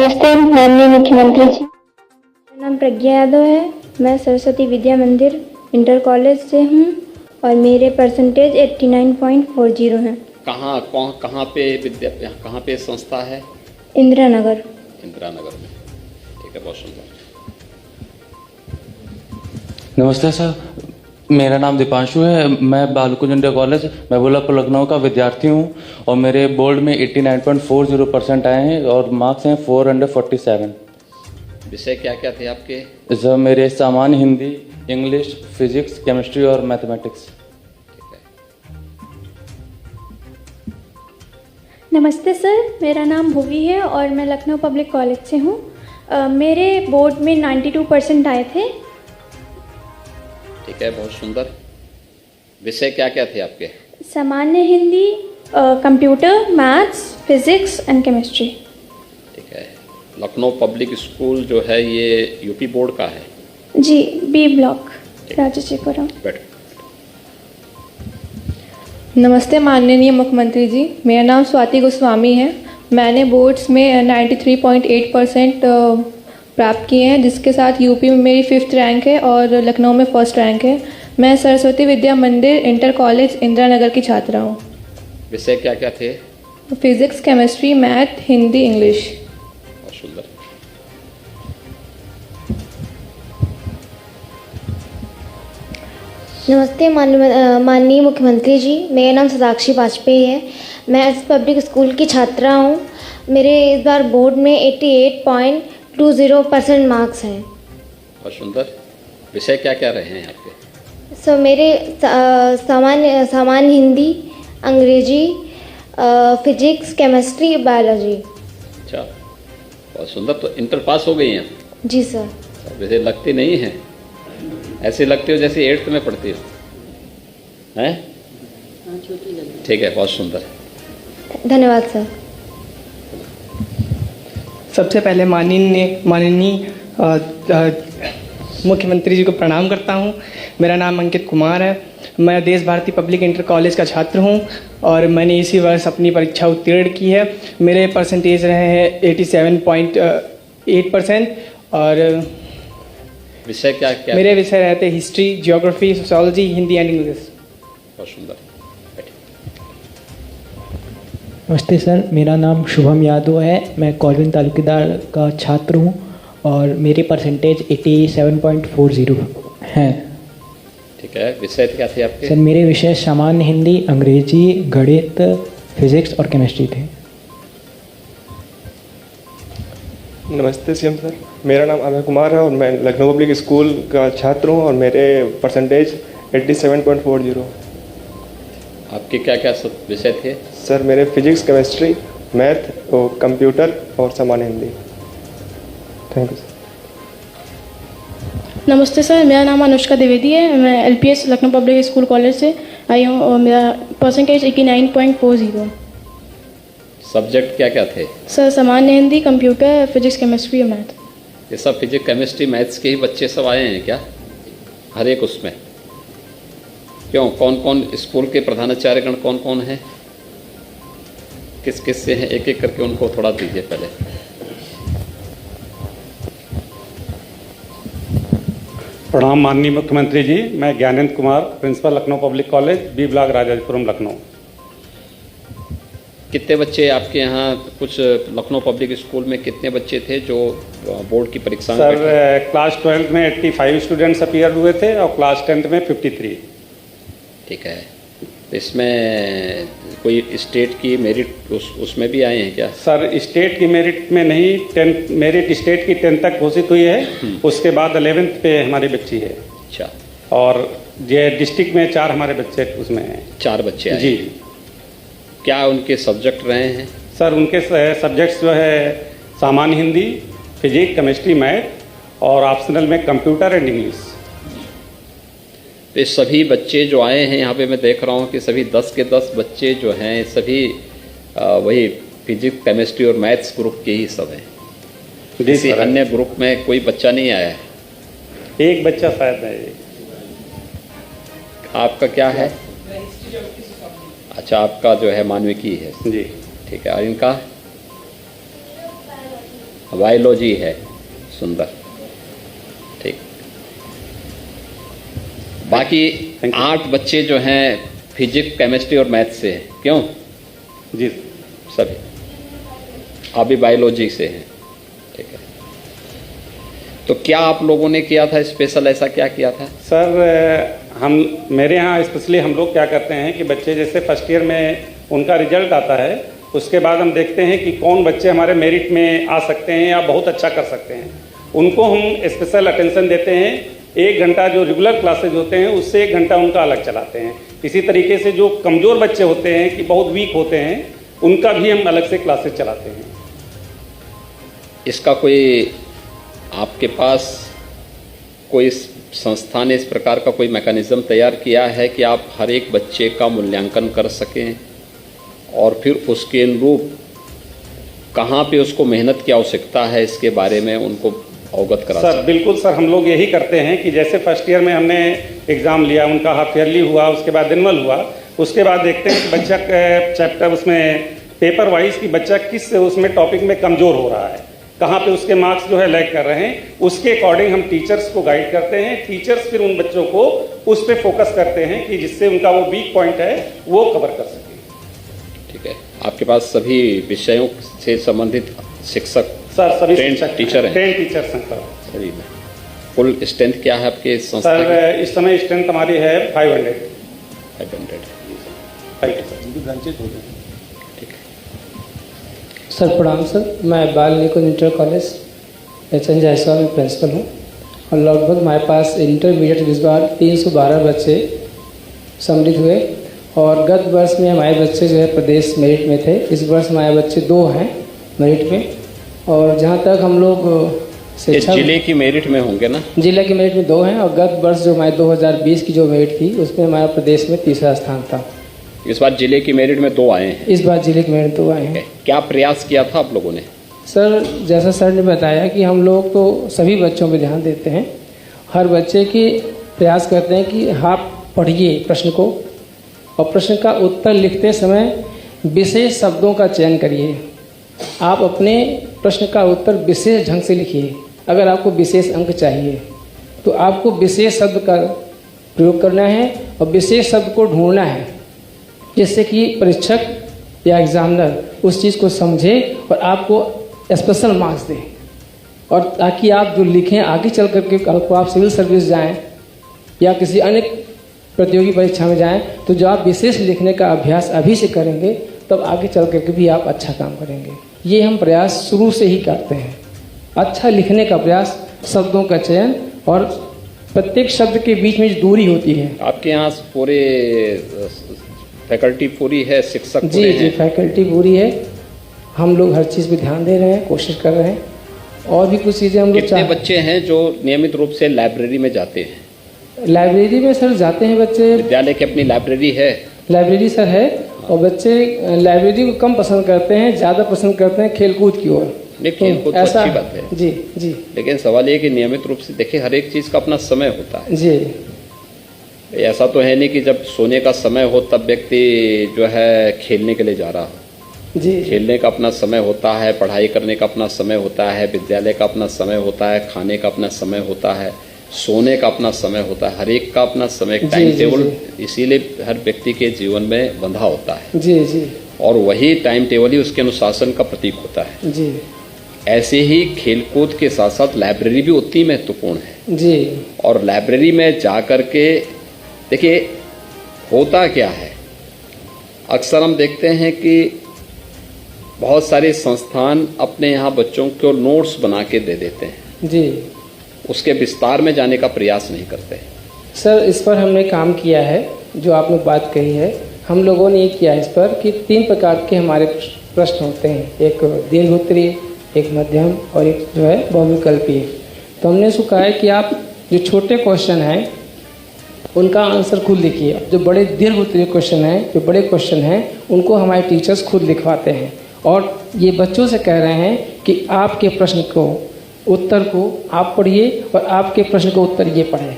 नमस्ते माननीय मुख्यमंत्री जी। मेरा नाम प्रज्ञा यादव है। मैं सरस्वती विद्या मंदिर इंटर कॉलेज से हूँ और मेरे परसेंटेज 89.40 हैं। कहाँ पे संस्था है? इंदिरा नगर। इंदिरा नगर में। ठीक है, बहुत सुंदर। नमस्ते सर, मेरा नाम दीपांशु है। मैं बालकुंज इंटर कॉलेज महबूबपुर लखनऊ का विद्यार्थी हूँ और मेरे बोर्ड में 89.40% आए हैं और मार्क्स हैं 447। विषय क्या क्या थे आपके? सर मेरे सामान्य हिंदी, इंग्लिश, फिजिक्स, केमिस्ट्री और मैथमेटिक्स। ठीक है। नमस्ते सर, मेरा नाम भुवी है और मैं लखनऊ पब्लिक कॉलेज से हूँ। मेरे बोर्ड में 92% आए थे। ठीक है, बहुत सुंदर। विषय क्या क्या थे आपके? सामान्य Hindi, computer, maths, physics and chemistry. ठीक है। लखनऊ पब्लिक स्कूल जो है ये यूपी बोर्ड का है? जी, बी ब्लॉक, राजशीपुरम। बैठ। नमस्ते माननीय मुख्यमंत्री जी, मेरा नाम स्वाति गोस्वामी है। मैंने बोर्ड्स में 93.8% प्राप्त किए हैं, जिसके साथ यूपी में मेरी 5th रैंक है और लखनऊ में 1st रैंक है। मैं सरस्वती विद्या मंदिर इंटर कॉलेज इंदिरा नगर की छात्रा हूँ। विषय क्या क्या थे? Physics, chemistry, math, Hindi, English. बहुत सुंदर। नमस्ते माननीय मुख्यमंत्री जी। मेरा नाम सदाक्षी वाजपेयी है। मैं इस पब्लिक स्कूल की छात्रा हूँ। मेरे इस बार बोर्ड में 88.20% मार्क्स हैं। बहुत सुंदर। विषय क्या क्या रहे हैं आपके? सो मेरे सामान्य हिंदी, अंग्रेजी, फिजिक्स, केमिस्ट्री, बायोलॉजी। अच्छा, बहुत सुंदर। तो इंटर पास हो गई हैं? जी सर। वैसे लगती नहीं है, ऐसे लगती हो जैसे 8th में पढ़ती हो, हैं? ठीक है, बहुत सुंदर। धन्यवाद सर। सबसे पहले माननीय मुख्यमंत्री जी को प्रणाम करता हूं। मेरा नाम अंकित कुमार है। मैं देश भारती पब्लिक इंटर कॉलेज का छात्र हूं और मैंने इसी वर्ष अपनी परीक्षा उत्तीर्ण की है। मेरे परसेंटेज रहे हैं 87.8% और विषय क्या क्या? मेरे विषय रहते history, geography, sociology, Hindi and English. बहुत सुंदर। नमस्ते सर, मेरा नाम शुभम यादव है। मैं कॉलविन तालुकेदार का छात्र हूँ और मेरे परसेंटेज 87.40 हैं। ठीक है। विषय क्या थे आपके? सर मेरे विषय सामान्य हिंदी, अंग्रेजी, गणित, फिजिक्स और केमिस्ट्री थे। नमस्ते सीएम सर, मेरा नाम अभय कुमार है और मैं लखनऊ पब्लिक स्कूल का छात्र हूँ और मेरे परसेंटेज 87.40। आपके क्या क्या विषय थे? सर मेरे फिजिक्स, केमिस्ट्री, मैथ और कंप्यूटर और सामान्य हिंदी। Thank you sir. नमस्ते सर, मेरा नाम अनुष्का द्विवेदी है। मैं LPS Lucknow public school college से आई हूँ और मेरा परसेंटेज 89.40। सब्जेक्ट क्या क्या थे? सर सामान्य हिंदी, कंप्यूटर, फिजिक्स, केमिस्ट्री और मैथ। ये सब फिजिक्स, केमिस्ट्री, मैथ्स के ही बच्चे सब आए हैं क्या हर एक उसमें? क्यों, कौन कौन स्कूल के प्रधानाचार्यगण कौन कौन हैं, किस किस से हैं? एक एक करके उनको थोड़ा दीजिए पहले। प्रणाम माननीय मुख्यमंत्री जी, मैं Gyanendra Kumar, principal Lucknow public college, B block, Rajajipuram, Lucknow. कितने बच्चे आपके यहाँ कुछ लखनऊ पब्लिक स्कूल में कितने बच्चे थे जो बोर्ड की परीक्षा में? सर क्लास 12 में 85 स्टूडेंट्स अपीयर हुए थे और क्लास 10th में 53। ठीक है। इसमें कोई स्टेट की मेरिट उसमें भी आए हैं क्या? सर स्टेट की मेरिट में नहीं, 10th मेरिट स्टेट की 10th तक घोषित हुई है, उसके बाद 11th पे हमारी बच्ची है। अच्छा। और ये डिस्ट्रिक्ट में 4 हमारे बच्चे उसमें हैं। 4 बच्चे आए? जी। क्या उनके सब्जेक्ट रहे हैं? सर उनके सब्जेक्ट्स जो है सामान्य हिंदी, फिजिक्स, केमिस्ट्री, मैथ और ऑप्शनल में कंप्यूटर एंड इंग्लिश। तो ये सभी बच्चे जो आए हैं यहाँ पे मैं देख रहा हूँ कि सभी 10 के 10 बच्चे जो हैं सभी वही फिजिक्स, केमिस्ट्री और मैथ्स ग्रुप के ही सब हैं। किसी अन्य ग्रुप में कोई बच्चा नहीं आया है? एक बच्चा शायद है। आपका क्या है? अच्छा, आपका जो है मानविकी है। जी। ठीक है। और इनका? बायोलॉजी है, सुंदर, ठीक। बाकी 8 बच्चे जो हैं फिजिक्स, केमिस्ट्री और मैथ से हैं, क्यों? जी सभी आप भी बायोलॉजी से हैं, ठीक है। तो क्या आप लोगों ने किया था स्पेशल, ऐसा क्या किया था? सर मेरे यहाँ स्पेशली हम लोग क्या करते हैं कि बच्चे जैसे फर्स्ट ईयर में उनका रिजल्ट आता है, उसके बाद हम देखते हैं कि कौन बच्चे हमारे मेरिट में आ सकते हैं या बहुत अच्छा कर सकते हैं, उनको हम स्पेशल अटेंशन देते हैं। 1 घंटा जो रेगुलर क्लासेज होते हैं उससे 1 घंटा उनका अलग चलाते हैं। इसी तरीके से जो कमज़ोर बच्चे होते हैं कि बहुत वीक होते हैं, उनका भी हम अलग से क्लासेज चलाते हैं। इसका कोई आपके पास कोई संस्था ने इस प्रकार का कोई मैकेनिज्म तैयार किया है कि आप हर एक बच्चे का मूल्यांकन कर सकें और फिर उसके अनुरूप कहाँ पे उसको मेहनत की आवश्यकता है इसके बारे में उनको अवगत करा? सर बिल्कुल सर, हम लोग यही करते हैं कि जैसे फर्स्ट ईयर में हमने एग्ज़ाम लिया, उनका हाफ ईयरली हुआ, उसके बाद एनुअल हुआ, उसके बाद देखते हैं कि बच्चा चैप्टर उसमें पेपर वाइज कि बच्चा किस उसमें टॉपिक में कमज़ोर हो रहा है, कहाँ पे उसके मार्क्स जो है लैग कर रहे हैं, उसके अकॉर्डिंग हम टीचर्स को गाइड करते हैं। टीचर्स फिर उन बच्चों को उस पर फोकस करते हैं कि जिससे उनका वो वीक पॉइंट है वो कवर कर सके। ठीक है, आपके पास सभी विषयों से संबंधित शिक्षक सर सभी टीचर हैं? 10 टीचर्स हैं सर सभी में। कुल स्ट्रेंथ क्या है आपके संस्था की? सर इस समय स्ट्रेंथ हमारी है 500। सर प्रणाम सर, मैं बाल निकुंज इंटर कॉलेज एचएन जायसवाल में प्रिंसिपल हूँ और लगभग हमारे पास इंटरमीडिएट इस बार 312 बच्चे सम्मिलित हुए और गत वर्ष में हमारे बच्चे जो है प्रदेश मेरिट में थे। इस वर्ष हमारे बच्चे 2 हैं मेरिट में और जहाँ तक हम लोग जिले की मेरिट में होंगे ना? जिले की मेरिट में 2 हैं और गत वर्ष जो हमारे 2020 की जो मेरिट थी उसमें हमारा प्रदेश में 3रा स्थान था। इस बार जिले की मेरिट में 2 आए हैं? इस बार जिले की मेरिट 2 आए हैं। क्या प्रयास किया था आप लोगों ने? सर जैसा सर ने बताया कि हम लोग तो सभी बच्चों पे ध्यान देते हैं, हर बच्चे की प्रयास करते हैं कि आप पढ़िए प्रश्न को और प्रश्न का उत्तर लिखते समय विशेष शब्दों का चयन करिए। आप अपने प्रश्न का उत्तर विशेष ढंग से लिखिए। अगर आपको विशेष अंक चाहिए तो आपको विशेष शब्द का प्रयोग करना है और विशेष शब्द को ढूंढना है जिससे कि परीक्षक या एग्जामिनर उस चीज़ को समझे और आपको स्पेशल मार्क्स दे और ताकि आप जो लिखें आगे चल करके कल को आप सिविल सर्विस जाएं या किसी अन्य प्रतियोगी परीक्षा में जाएं तो जो आप विशेष लिखने का अभ्यास अभी से करेंगे तब आगे चल करके भी आप अच्छा काम करेंगे। ये हम प्रयास शुरू से ही करते हैं, अच्छा लिखने का प्रयास, शब्दों का चयन और प्रत्येक शब्द के बीच में जो दूरी होती है। आपके यहाँ पूरे फैकल्टी पूरी है, शिक्षक पूरे जी हैं? जी फैकल्टी पूरी है, हम लोग हर चीज़ पे ध्यान दे रहे हैं, कोशिश कर रहे हैं और भी कुछ चीज़ें हम लोग। कितने बच्चे हैं जो नियमित रूप से लाइब्रेरी में जाते हैं? लाइब्रेरी में सर जाते हैं बच्चे। विद्यालय की अपनी लाइब्रेरी है? लाइब्रेरी सर है और बच्चे लाइब्रेरी को कम पसंद करते हैं, ज़्यादा पसंद करते हैं खेलकूद की ओर। खेलकूद तो अच्छी बात है जी जी, लेकिन सवाल ये कि नियमित रूप से देखिए हर एक चीज़ का अपना समय होता है जी। ऐसा तो है नहीं कि जब सोने का समय हो तब व्यक्ति जो है खेलने के लिए जा रहा हो जी। खेलने का अपना समय होता है, पढ़ाई करने का अपना समय होता है, विद्यालय का अपना समय होता है, खाने का अपना समय होता है, सोने का अपना समय होता है, हर एक का अपना समय, टाइम टेबल इसीलिए हर व्यक्ति के जीवन में बंधा होता है जी जी, और वही टाइम टेबल ही उसके अनुशासन का प्रतीक होता है जी। ऐसे ही खेलकूद के साथ साथ लाइब्रेरी भी उतनी महत्वपूर्ण है जी। और लाइब्रेरी में जा कर के देखिए होता क्या है, अक्सर हम देखते हैं कि बहुत सारे संस्थान अपने यहाँ बच्चों को नोट्स बना के दे देते हैं जी, उसके विस्तार में जाने का प्रयास नहीं करते। सर इस पर हमने काम किया है, जो आपने बात कही है, हम लोगों ने ये किया इस पर कि 3 प्रकार के हमारे प्रश्न होते हैं, एक दीर्घोत्तरीय, एक मध्यम और एक जो है बहुविकल्पीय। तो हमने इसको कहा है कि आप जो छोटे क्वेश्चन हैं उनका आंसर खुद लिखिए, जो बड़े दीर्घोत्तरीय क्वेश्चन हैं, जो बड़े क्वेश्चन हैं उनको हमारे टीचर्स खुद लिखवाते हैं और ये बच्चों से कह रहे हैं कि आपके प्रश्न को उत्तर को आप पढ़िए और आपके प्रश्न का उत्तर ये पढ़ें,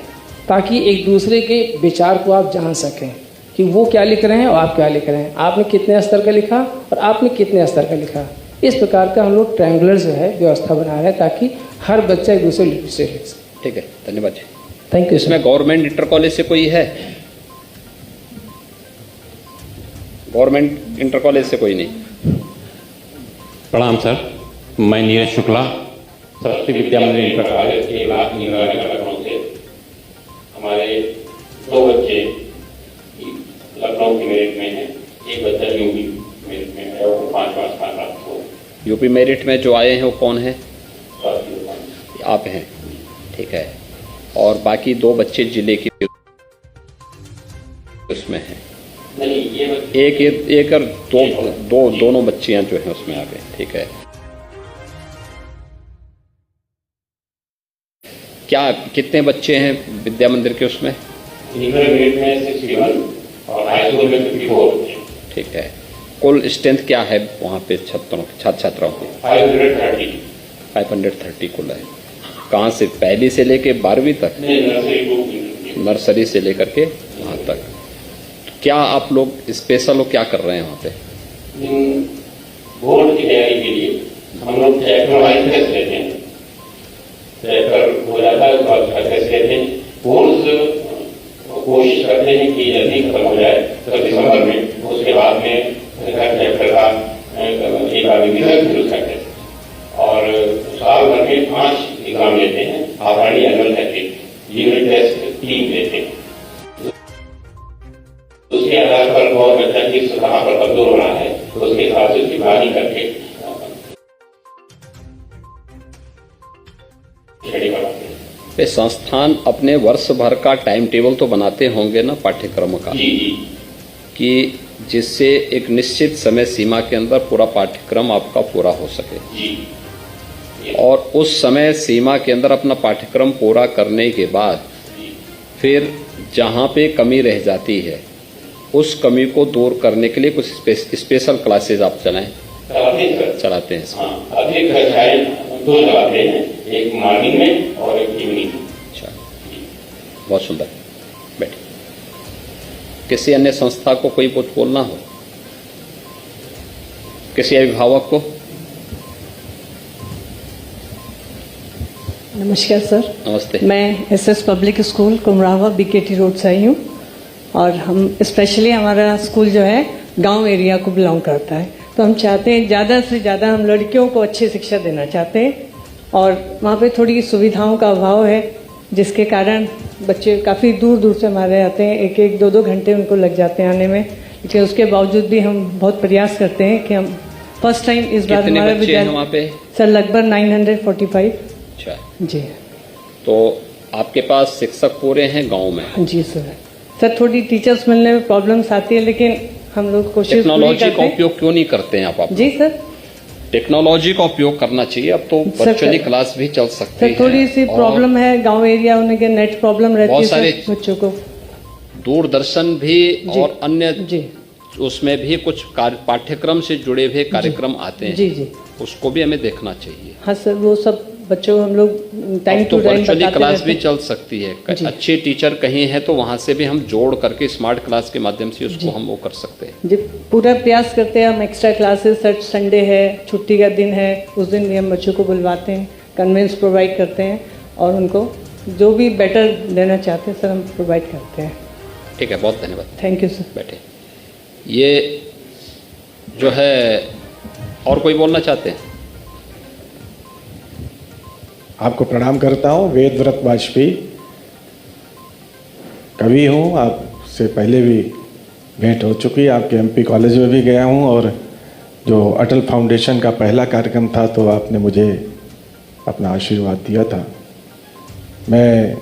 ताकि एक दूसरे के विचार को आप जान सकें कि वो क्या लिख रहे हैं और आप क्या लिख रहे हैं, आपने कितने स्तर का लिखा और आपने कितने स्तर का लिखा। इस प्रकार का हम लोग ट्रायंगुलर जो है व्यवस्था बना रहे हैं ताकि हर बच्चा एक दूसरे लिपि से लिख सके। ठीक है, धन्यवाद जी। Thank you. इसमें गवर्नमेंट इंटर कॉलेज से कोई है? गवर्नमेंट इंटर कॉलेज से कोई नहीं? प्रणाम सर, मैं नीरज शुक्ला, सरस्वती विद्या मंदिर इंटर कॉलेज के लखनऊ से। हमारे 2 बच्चे लखनऊ की मेरिट में हैं, एक बच्चा यूपी मेरिट में है और 5 प्राप्त हुआ। यूपी मेरिट में जो आए हैं वो कौन है? आप हैं, ठीक है। और बाकी 2 बच्चे जिले के उसमें हैं? नहीं, ये एक और दोनों बच्चियां जो हैं उसमें आ गए, ठीक है। क्या कितने बच्चे हैं विद्या मंदिर के उसमें? मेरिट में 61 और हाई स्कूल में 54। ठीक है। कुल स्ट्रेंथ क्या है वहाँ पे छात्रों की? 530 कुल है। कहाँ से, पहली से लेके 12वीं तक? नर्सरी से लेकर के वहाँ तक। क्या आप लोग स्पेशल क्या कर रहे हैं वहाँ पे? बोर्ड की तैयारी के लिए हम लोग चैप्टर वाइज टेस्ट लेते हैं। चैप्टर हो जाता है तो उसका टेस्ट लेते हैं। कोर्स कोशिश करते हैं कि जल्दी खत्म हो जाए तो दिसंबर में, उसके बाद में चैप्टर का एक बार रिविजन फिर उसका टेस्ट। और साल भर में 5 एग्जाम लेते हैं। हाफार्डली एनुअल टेस्ट, यूनिट टेस्ट 3 लेते हैं। उसके आधार पर बहुत बच्चा किस कहाँ पर कमजोर हो रहा है तो उसके हिसाब से उसकी प्लानिंग करके स्टडी कराते हैं। वे संस्थान अपने वर्ष भर का टाइम टेबल तो बनाते होंगे ना पाठ्यक्रम का? जी जी। कि जिससे एक निश्चित समय सीमा के अंदर पूरा पाठ्यक्रम आपका पूरा हो सके। जी। और उस समय सीमा के अंदर अपना पाठ्यक्रम पूरा करने के बाद फिर जहाँ पे कमी रह जाती है उस कमी को दूर करने के लिए कुछ स्पेशल क्लासेस आप चलाते हैं? हाँ, अधिक कक्षाएं 2 चलाते हैं, एक मॉर्निंग में और एक इवनिंग में। अच्छा, बहुत सुंदर। बैठिए। किसी अन्य संस्था को कोई कुछ बोलना हो? किसी अभिभावक को? नमस्कार सर। नमस्ते। मैं SS public school Kumrawa BKT road से आई हूँ और हम स्पेशली हमारा स्कूल जो है गांव एरिया को बिलोंग करता है, तो हम चाहते हैं ज़्यादा से ज़्यादा हम लड़कियों को अच्छी शिक्षा देना चाहते हैं और वहाँ पे थोड़ी सुविधाओं का अभाव है जिसके कारण बच्चे काफ़ी दूर दूर से हमारे आते हैं। 1-1, 2-2 घंटे उनको लग जाते हैं आने में, लेकिन उसके बावजूद भी हम बहुत प्रयास करते हैं कि हम फर्स्ट टाइम इस बार हमारा विद्यालय सर लगभग 945। अच्छा जी। तो आपके पास शिक्षक पूरे हैं गांव में? जी सर थोड़ी टीचर्स मिलने में प्रॉब्लम्स आती है लेकिन हम लोग कोशिश टेक्नोलॉजी का उपयोग क्यों नहीं करते हैं आप? जी सर, टेक्नोलॉजी का उपयोग करना चाहिए। अब तो वर्चुअली क्लास भी चल सकती है। थोड़ी सी प्रॉब्लम है गांव एरिया होने के, नेट प्रॉब्लम रहती है बच्चों को। दूरदर्शन भी और अन्य उसमें भी कुछ पाठ्यक्रम से जुड़े हुए कार्यक्रम आते हैं। जी जी, उसको भी हमें देखना चाहिए। हाँ सर, वो सब बच्चों हम लोग time to time virtually class भी चल सकती है। अच्छे टीचर कहीं हैं तो वहाँ से भी हम जोड़ करके स्मार्ट क्लास के माध्यम से उसको हम वो कर सकते हैं। जी, पूरा प्रयास करते हैं हम। एक्स्ट्रा क्लासेस, संडे है, छुट्टी का दिन है, उस दिन भी हम बच्चों को बुलवाते हैं, कन्वेंस प्रोवाइड करते हैं और उनको जो भी बेटर देना चाहते हैं सर हम प्रोवाइड करते हैं। ठीक है, बहुत धन्यवाद। Thank you sir. बैठे। ये जो है और कोई बोलना चाहते हैं? आपको प्रणाम करता हूँ। वेदव्रत वाजपेयी कवि हूँ, आपसे पहले भी भेंट हो चुकी है, आपके एमपी कॉलेज में भी गया हूँ और जो अटल फाउंडेशन का पहला कार्यक्रम था तो आपने मुझे अपना आशीर्वाद दिया था। मैं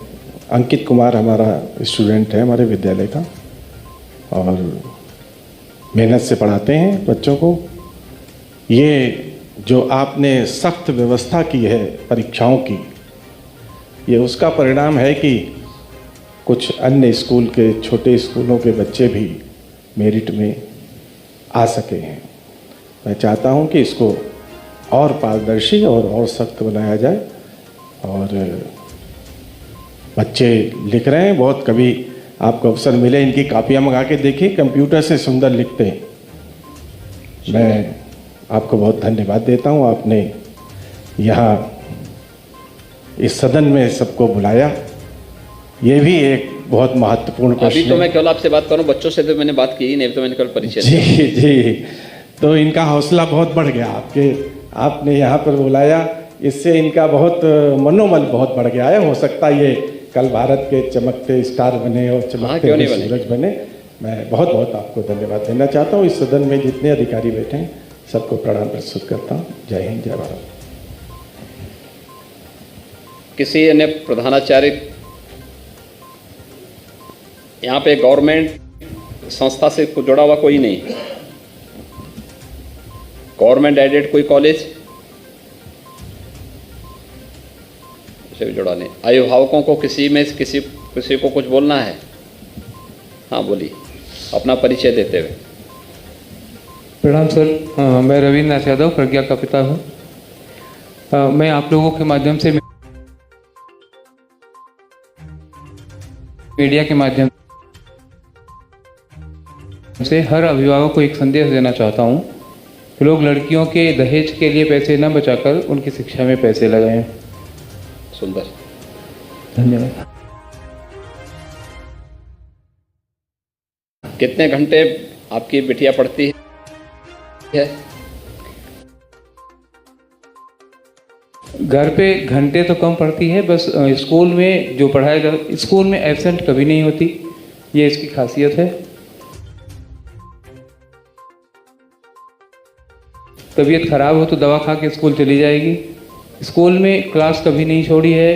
अंकित कुमार हमारा स्टूडेंट है हमारे विद्यालय का और मेहनत से पढ़ाते हैं बच्चों को। ये जो आपने सख्त व्यवस्था की है परीक्षाओं की, ये उसका परिणाम है कि कुछ अन्य स्कूल के, छोटे स्कूलों के बच्चे भी मेरिट में आ सके हैं। मैं चाहता हूं कि इसको और पारदर्शी और सख्त बनाया जाए। और बच्चे लिख रहे हैं बहुत, कभी आपको अवसर मिले इनकी कापियाँ मंगा के देखिए, कंप्यूटर से सुंदर लिखते हैं। मैं आपको बहुत धन्यवाद देता हूँ। आपने यहाँ इस सदन में सबको बुलाया, ये भी एक बहुत महत्वपूर्ण प्रश्न अभी तो मैं केवल आपसे बात करूं, बच्चों से तो मैंने बात की ही नहीं, तो मैंने केवल परिचय जी जी, तो इनका हौसला बहुत बढ़ गया आपने यहाँ पर बुलाया, इससे इनका बहुत मनोबल बहुत बढ़ गया है। हो सकता है ये कल भारत के चमकते स्टार बने और चमकते हुए सूरज बने। मैं बहुत बहुत आपको धन्यवाद देना चाहता हूँ। इस सदन में जितने अधिकारी बैठे हैं सबको प्रणाम प्रस्तुत करता हूँ। जय हिंद, जय भारत। किसी अन्य प्रधानाचार्य यहाँ पे गवर्नमेंट संस्था से जुड़ा हुआ कोई नहीं, गवर्नमेंट एडेड कोई कॉलेज से भी जुड़ा नहीं। अभिभावकों को किसी को कुछ बोलना है? हाँ बोलिए, अपना परिचय देते हुए। प्रणाम सर, मैं रविन्द्र नाथ यादव प्रज्ञा का पिता हूँ। मैं आप लोगों के माध्यम से, मीडिया के माध्यम से हर अभिभावक को एक संदेश देना चाहता हूँ कि लोग लड़कियों के दहेज के लिए पैसे न बचाकर उनकी शिक्षा में पैसे लगाएं। सुंदर, धन्यवाद। कितने घंटे आपकी बिटिया पढ़ती है? घर पे घंटे तो कम पढ़ती है, बस स्कूल में जो पढ़ाया जाता, स्कूल में एब्सेंट कभी नहीं होती, ये इसकी खासियत है। तबीयत खराब हो तो दवा खा के स्कूल चली जाएगी। स्कूल में क्लास कभी नहीं छोड़ी है,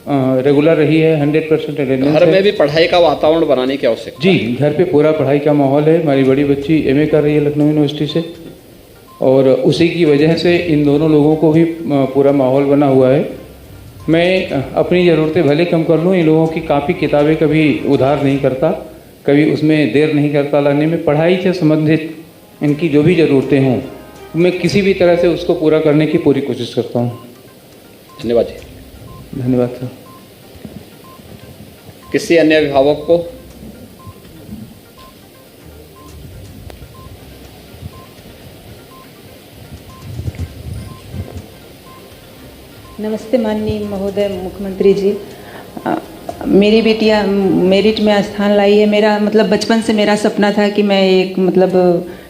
रेगुलर रही है, 100% अटेंडेंस। घर में भी पढ़ाई का वातावरण बनाने की आवश्यकता जी, घर पे पूरा पढ़ाई का माहौल है। हमारी बड़ी बच्ची एमए कर रही है लखनऊ यूनिवर्सिटी से, और उसी की वजह से इन दोनों लोगों को भी पूरा माहौल बना हुआ है। मैं अपनी ज़रूरतें भले कम कर लूँ, इन लोगों की कापी किताबें कभी उधार नहीं करता, कभी उसमें देर नहीं करता लाने में। पढ़ाई से संबंधित इनकी जो भी ज़रूरतें हों, मैं किसी भी तरह से उसको पूरा करने की पूरी कोशिश करता हूँ। धन्यवाद जी। धन्यवाद सर। किसी अन्य अभिभावक को? नमस्ते माननीय महोदय मुख्यमंत्री जी। मेरी बेटियां मेरिट में स्थान लाई है। मेरा मतलब बचपन से मेरा सपना था कि मैं एक मतलब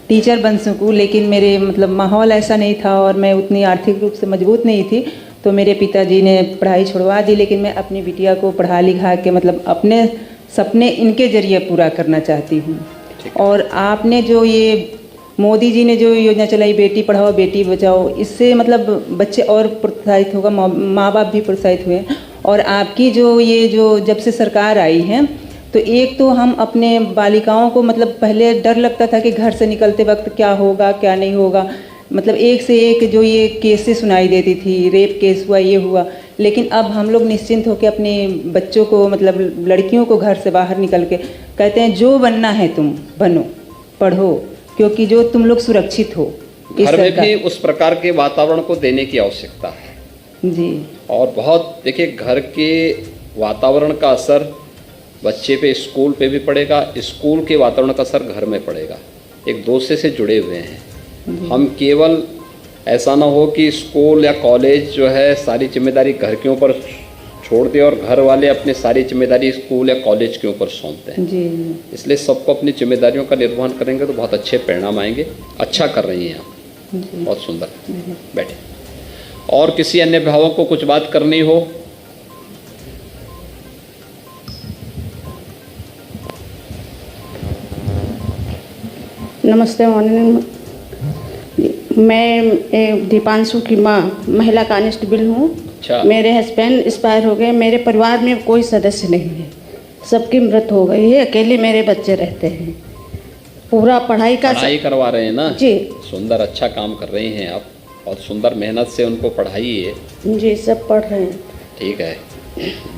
टीचर बन सकूं, लेकिन मेरे मतलब माहौल ऐसा नहीं था और मैं उतनी आर्थिक रूप से मजबूत नहीं थी, तो मेरे पिताजी ने पढ़ाई छुड़वा दी। लेकिन मैं अपनी बिटिया को पढ़ा लिखा के मतलब अपने सपने इनके जरिए पूरा करना चाहती हूँ। और आपने जो ये मोदी जी ने जो योजना चलाई, बेटी पढ़ाओ बेटी बचाओ, इससे मतलब बच्चे और प्रोत्साहित होगा, माँ बाप भी प्रोत्साहित हुए। और आपकी जो जब से सरकार आई है, तो एक तो हम अपने बालिकाओं को मतलब पहले डर लगता था कि घर से निकलते वक्त क्या होगा क्या नहीं होगा, मतलब एक से एक जो ये केसेस सुनाई देती थी, रेप केस हुआ, ये हुआ। लेकिन अब हम लोग निश्चिंत होकर अपने बच्चों को मतलब लड़कियों को घर से बाहर निकल के कहते हैं जो बनना है तुम बनो, पढ़ो, क्योंकि जो तुम लोग सुरक्षित हो। घर में भी उस प्रकार के वातावरण को देने की आवश्यकता है जी। और बहुत देखिए, घर के वातावरण का असर बच्चे पे स्कूल पे भी पड़ेगा, स्कूल के वातावरण का असर घर में पड़ेगा। एक दूसरे से जुड़े हुए हैं हम। केवल ऐसा ना हो कि स्कूल या कॉलेज जो है सारी जिम्मेदारी घर के ऊपर छोड़ दे और घर वाले अपनी सारी जिम्मेदारी स्कूल या कॉलेज के ऊपर सौंपते हैं जी। इसलिए सबको अपनी जिम्मेदारियों का निर्वहन करेंगे तो बहुत अच्छे परिणाम आएंगे। अच्छा कर रही हैं आप, बहुत सुंदर। बैठे। और किसी अन्य अभिभावक को कुछ बात करनी हो? नमस्ते माननीय, मैं दीपांशु की माँ महिला कांस्टेबल हूँ। मेरे हस्बैंड एक्सपायर हो गए। मेरे परिवार में कोई सदस्य नहीं है, सबकी मृत्यु हो गई है। अकेले मेरे बच्चे रहते हैं। पूरा पढ़ाई करवा रहे हैं ना जी। सुंदर, अच्छा काम कर रही हैं आप, बहुत सुंदर मेहनत से उनको पढ़ाइए जी। सब पढ़ रहे हैं। ठीक है।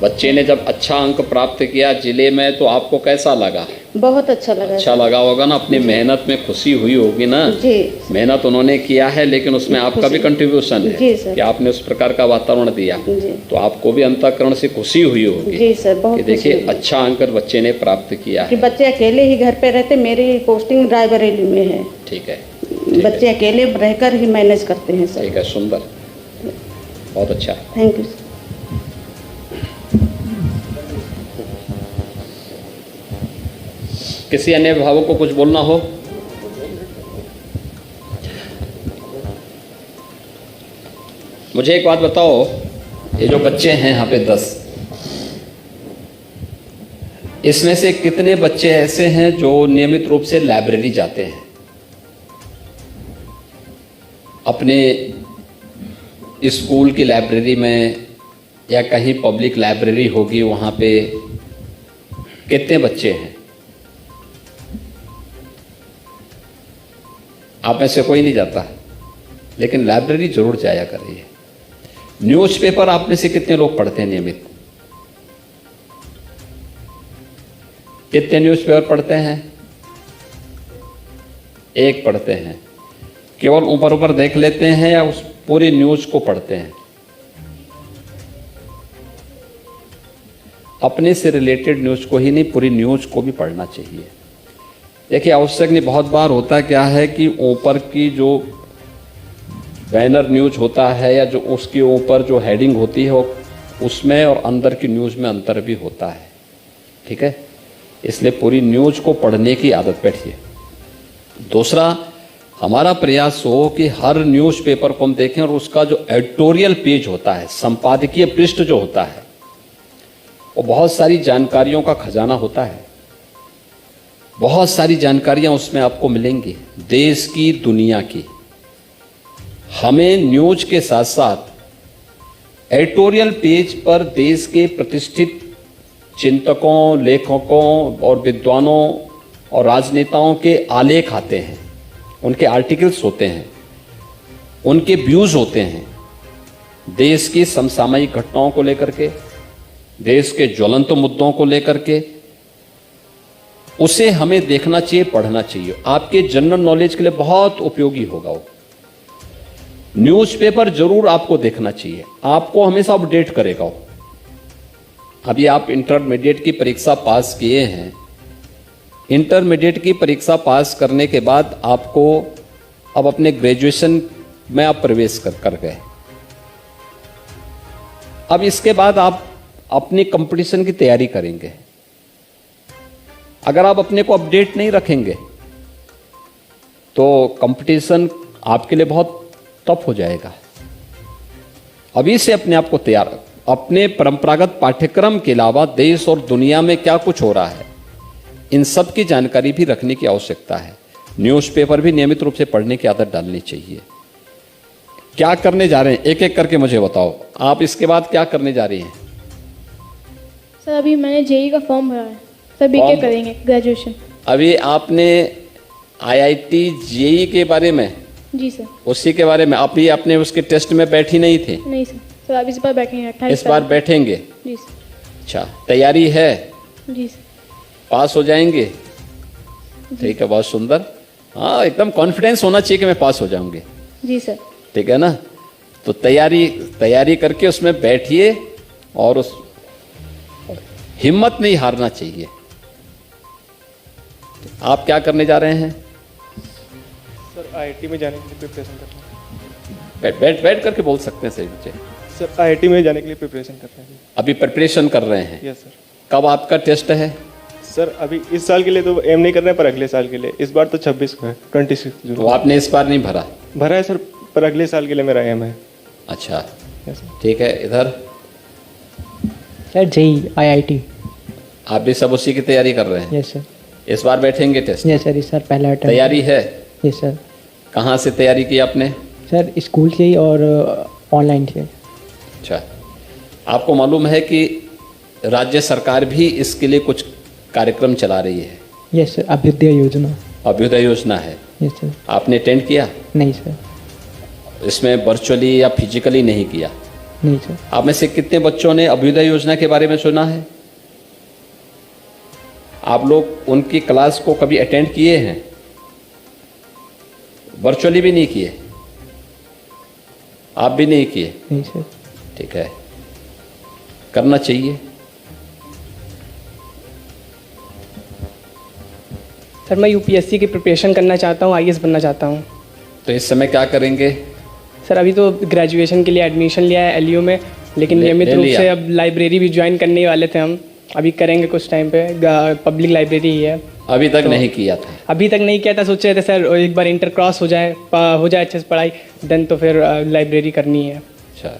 बच्चे ने जब अच्छा अंक प्राप्त किया जिले में, तो आपको कैसा लगा? बहुत अच्छा लगा। अच्छा लगा होगा ना, अपनी मेहनत में खुशी हुई होगी ना जी। मेहनत उन्होंने किया है, लेकिन उसमें आपका भी कंट्रीब्यूशन है कि आपने उस प्रकार का वातावरण दिया, तो आपको भी अंतःकरण से खुशी हुई होगी जी सर। बहुत देखिए अच्छा अंक बच्चे ने प्राप्त किया कि बच्चे अकेले ही घर पे रहते। मेरी पोस्टिंग रायबरेली में है। ठीक है। बच्चे अकेले रहकर ही मैनेज करते हैं सर। ठीक है, सुंदर, बहुत अच्छा। Thank you. किसी अन्य अभिभावक को कुछ बोलना हो? मुझे एक बात बताओ, ये जो बच्चे हैं यहाँ पे 10, इसमें से कितने बच्चे ऐसे हैं जो नियमित रूप से लाइब्रेरी जाते हैं? अपने स्कूल की लाइब्रेरी में या कहीं पब्लिक लाइब्रेरी होगी वहाँ पे कितने बच्चे हैं? आप में से कोई नहीं जाता, लेकिन लाइब्रेरी जरूर जाया करिए। न्यूज़पेपर आप में से कितने लोग पढ़ते हैं नियमित? कितने न्यूज़पेपर पढ़ते हैं? एक पढ़ते हैं। केवल ऊपर ऊपर देख लेते हैं या उस पूरी न्यूज़ को पढ़ते हैं? अपने से रिलेटेड न्यूज़ को ही नहीं, पूरी न्यूज़ को भी पढ़ना चाहिए। देखिए, आवश्यक नहीं, बहुत बार होता क्या है कि ऊपर की जो बैनर न्यूज़ होता है या जो उसके ऊपर जो हेडिंग होती है उसमें और अंदर की न्यूज़ में अंतर भी होता है। ठीक है, इसलिए पूरी न्यूज़ को पढ़ने की आदत बैठिए। दूसरा, हमारा प्रयास हो कि हर न्यूज़पेपर को हम देखें और उसका जो एडिटोरियल पेज होता है, संपादकीय पृष्ठ जो होता है, वो बहुत सारी जानकारियों का खजाना होता है। बहुत सारी जानकारियां उसमें आपको मिलेंगी, देश की, दुनिया की। हमें न्यूज के साथ साथ एडिटोरियल पेज पर देश के प्रतिष्ठित चिंतकों, लेखकों और विद्वानों और राजनेताओं के आलेख आते हैं, उनके आर्टिकल्स होते हैं, उनके व्यूज होते हैं, देश की समसामयिक घटनाओं को लेकर के, देश के ज्वलंत मुद्दों को लेकर के। उसे हमें देखना चाहिए, पढ़ना चाहिए। आपके जनरल नॉलेज के लिए बहुत उपयोगी होगा वो। न्यूज़पेपर जरूर आपको देखना चाहिए, आपको हमेशा अपडेट करेगा वो। अभी आप इंटरमीडिएट की परीक्षा पास किए हैं, इंटरमीडिएट की परीक्षा पास करने के बाद आपको अब अपने ग्रेजुएशन में आप प्रवेश कर गए। अब इसके बाद आप अपनी कंपटीशन की तैयारी करेंगे। अगर आप अपने को अपडेट नहीं रखेंगे तो कंपटीशन आपके लिए बहुत टफ हो जाएगा। अभी से अपने आप को तैयार, अपने परंपरागत पाठ्यक्रम के अलावा देश और दुनिया में क्या कुछ हो रहा है, इन सब की जानकारी भी रखने की आवश्यकता है। न्यूज़पेपर भी नियमित रूप से पढ़ने की आदत डालनी चाहिए। क्या करने जा रहे हैं, एक एक करके मुझे बताओ। आप इसके बाद क्या करने जा रही हैं? सर, अभी मैंने जेई का फॉर्म भरा है सर, बीके करेंगे, ग्रेजुएशन। अभी आपने आईआईटी जेई के बारे में? जी सर। उसी के बारे में आप ही अपने उसके टेस्ट में बैठी नहीं थी? नहीं सर, सर अब इस बार बैठेंगे 28 इस बार बैठेंगे? जी सर। अच्छा, तैयारी है? जी सर। पास हो जाएंगे? ठीक है, बहुत सुंदर। हाँ, एकदम कॉन्फिडेंस होना चाहिए कि मैं पास हो जाऊंगी। जी सर। ठीक है ना? तो तैयारी करके उसमें बैठिए और उस हिम्मत नहीं हारना चाहिए। आप क्या करने जा रहे हैं? सर, आईआईटी में जाने के लिए प्रिपरेशन कर रहे हैं। बैठ करके बोल सकते हैं सही बच्चे। सर, आईआईटी में जाने के लिए प्रिपरेशन कर रहे हैं। अभी प्रिपरेशन कर रहे हैं? Yes sir. कब आपका टेस्ट है? सर, अभी इस साल के लिए तो एम नहीं कर रहे हैं, पर अगले साल के लिए। इस बार तो 26 को है, 26 जून। तो आपने इस बार नहीं भरा? भरा है सर, पर अगले साल के लिए मेरा एम है। अच्छा, ठीक है। इधर सर, जेई आईआईटी। आप भी सब उसी की तैयारी कर रहे हैं? Yes sir. इस बार बैठेंगे टेस्ट? यस सर, इस बार पहला अटेम्प्ट। तैयारी है? Yes sir. कहाँ से तैयारी की आपने? सर, स्कूल से ही और ऑनलाइन से। अच्छा, आपको मालूम है कि राज्य सरकार भी इसके लिए कुछ कार्यक्रम चला रही है? यस सर, अभ्युदय योजना। अभ्युदय योजना है? Yes sir. आपने अटेंड किया? नहीं सर। इसमें वर्चुअली या फिजिकली नहीं किया? नहीं सर। आप में से कितने बच्चों ने अभ्युदय योजना के बारे में सुना है? आप लोग उनकी क्लास को कभी अटेंड किए हैं? वर्चुअली भी नहीं किए? आप भी नहीं किए? नहीं सर। ठीक है, करना चाहिए। सर, मैं यूपीएससी की प्रिपरेशन करना चाहता हूँ, आईएएस बनना चाहता हूँ। तो इस समय क्या करेंगे? सर अभी तो ग्रेजुएशन के लिए एडमिशन लिया है LU में, लेकिन नियमित रूप से अब लाइब्रेरी भी ज्वाइन करने वाले थे हम। अभी करेंगे कुछ टाइम पे, पब्लिक लाइब्रेरी ही है। अभी तक नहीं किया था? अभी तक नहीं किया था, सोच रहे थे सर एक बार इंटर क्रॉस हो जाए अच्छे से पढ़ाई, देन तो फिर लाइब्रेरी करनी है। अच्छा,